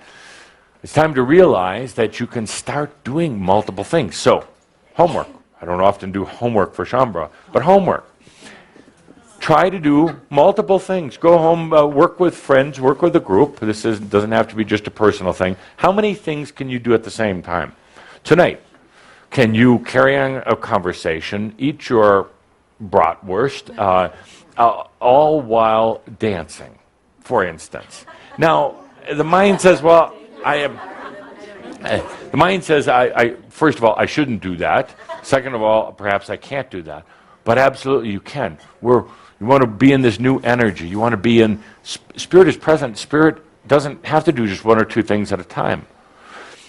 It's time to realize that you can start doing multiple things. So, homework. I don't often do homework for Shaumbra, but homework. Try to do multiple things. Go home, work with friends, work with a group. This doesn't have to be just a personal thing. How many things can you do at the same time? Tonight, can you carry on a conversation, eat your bratwurst, all while dancing, for instance? Now, the mind says, well, the mind says, first of all, I shouldn't do that. Second of all, perhaps I can't do that. But absolutely you can. You want to be in this new energy. You want to be in, spirit is present. Spirit doesn't have to do just 1 or 2 things at a time.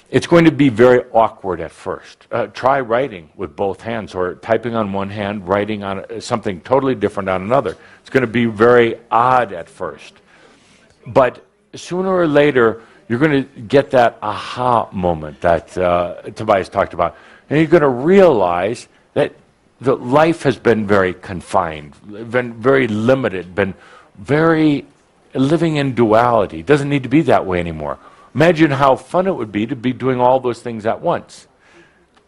It's going to be very awkward at first. Try writing with both hands, or typing on one hand, writing on something totally different on another. It's going to be very odd at first. But sooner or later, you're going to get that aha moment that Tobias talked about. And you're going to realize that the life has been very confined, been very limited, been very living in duality. It doesn't need to be that way anymore. Imagine how fun it would be to be doing all those things at once.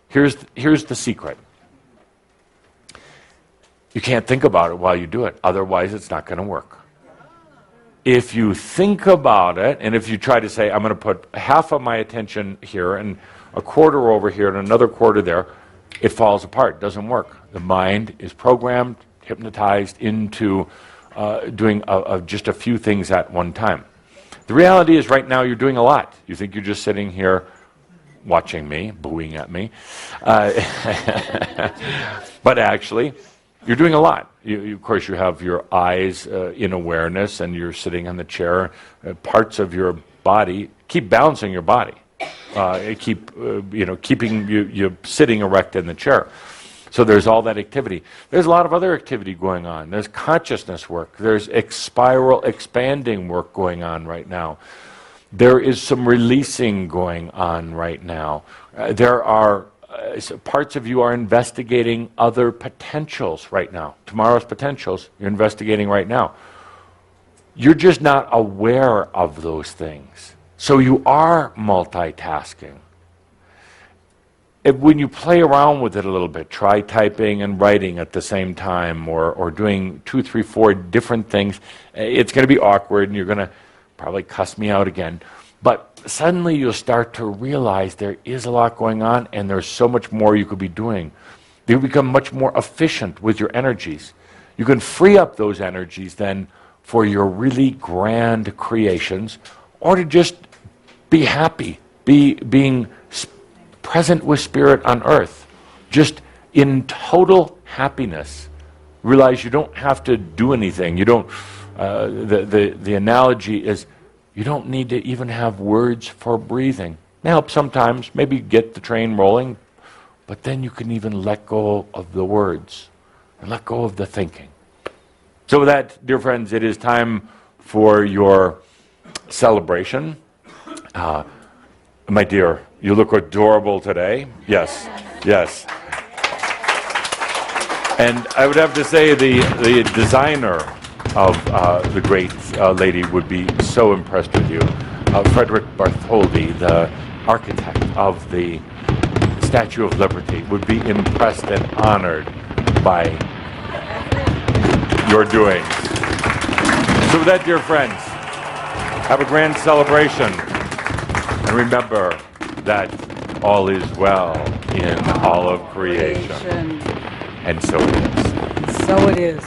Here's the secret. You can't think about it while you do it. Otherwise, it's not going to work. If you think about it, and if you try to say, I'm going to put half of my attention here and a quarter over here and another quarter there, it falls apart. It doesn't work. The mind is programmed, hypnotized into doing just a few things at one time. The reality is right now you're doing a lot. You think you're just sitting here watching me, booing at me. But actually, you're doing a lot. Of course, you have your eyes in awareness, and you're sitting on the chair. Parts of your body keep balancing your body. Keeping you sitting erect in the chair. So there's all that activity. There's a lot of other activity going on. There's consciousness work. There's spiral expanding work going on right now. There is some releasing going on right now. There are parts of you are investigating other potentials right now. Tomorrow's potentials you're investigating right now. You're just not aware of those things. So you are multitasking. When you play around with it a little bit, try typing and writing at the same time, or doing 2, 3, 4 different things. It's going to be awkward, and you're going to probably cuss me out again. But suddenly you'll start to realize there is a lot going on, and there's so much more you could be doing. You become much more efficient with your energies. You can free up those energies then for your really grand creations, or to just be happy, being present with spirit on earth, just in total happiness. Realize you don't have to do anything. You don't. The analogy is you don't need to even have words for breathing. It helps sometimes. Maybe get the train rolling, but then you can even let go of the words and let go of the thinking. So with that, dear friends, it is time for your celebration. My dear, you look adorable today. Yes, yes. And I would have to say the designer of the great lady would be so impressed with you. Frederick Bartholdi, the architect of the Statue of Liberty, would be impressed and honored by your doings. So with that, dear friends, have a grand celebration. And remember that all is well in all of creation. And so it is. So it is.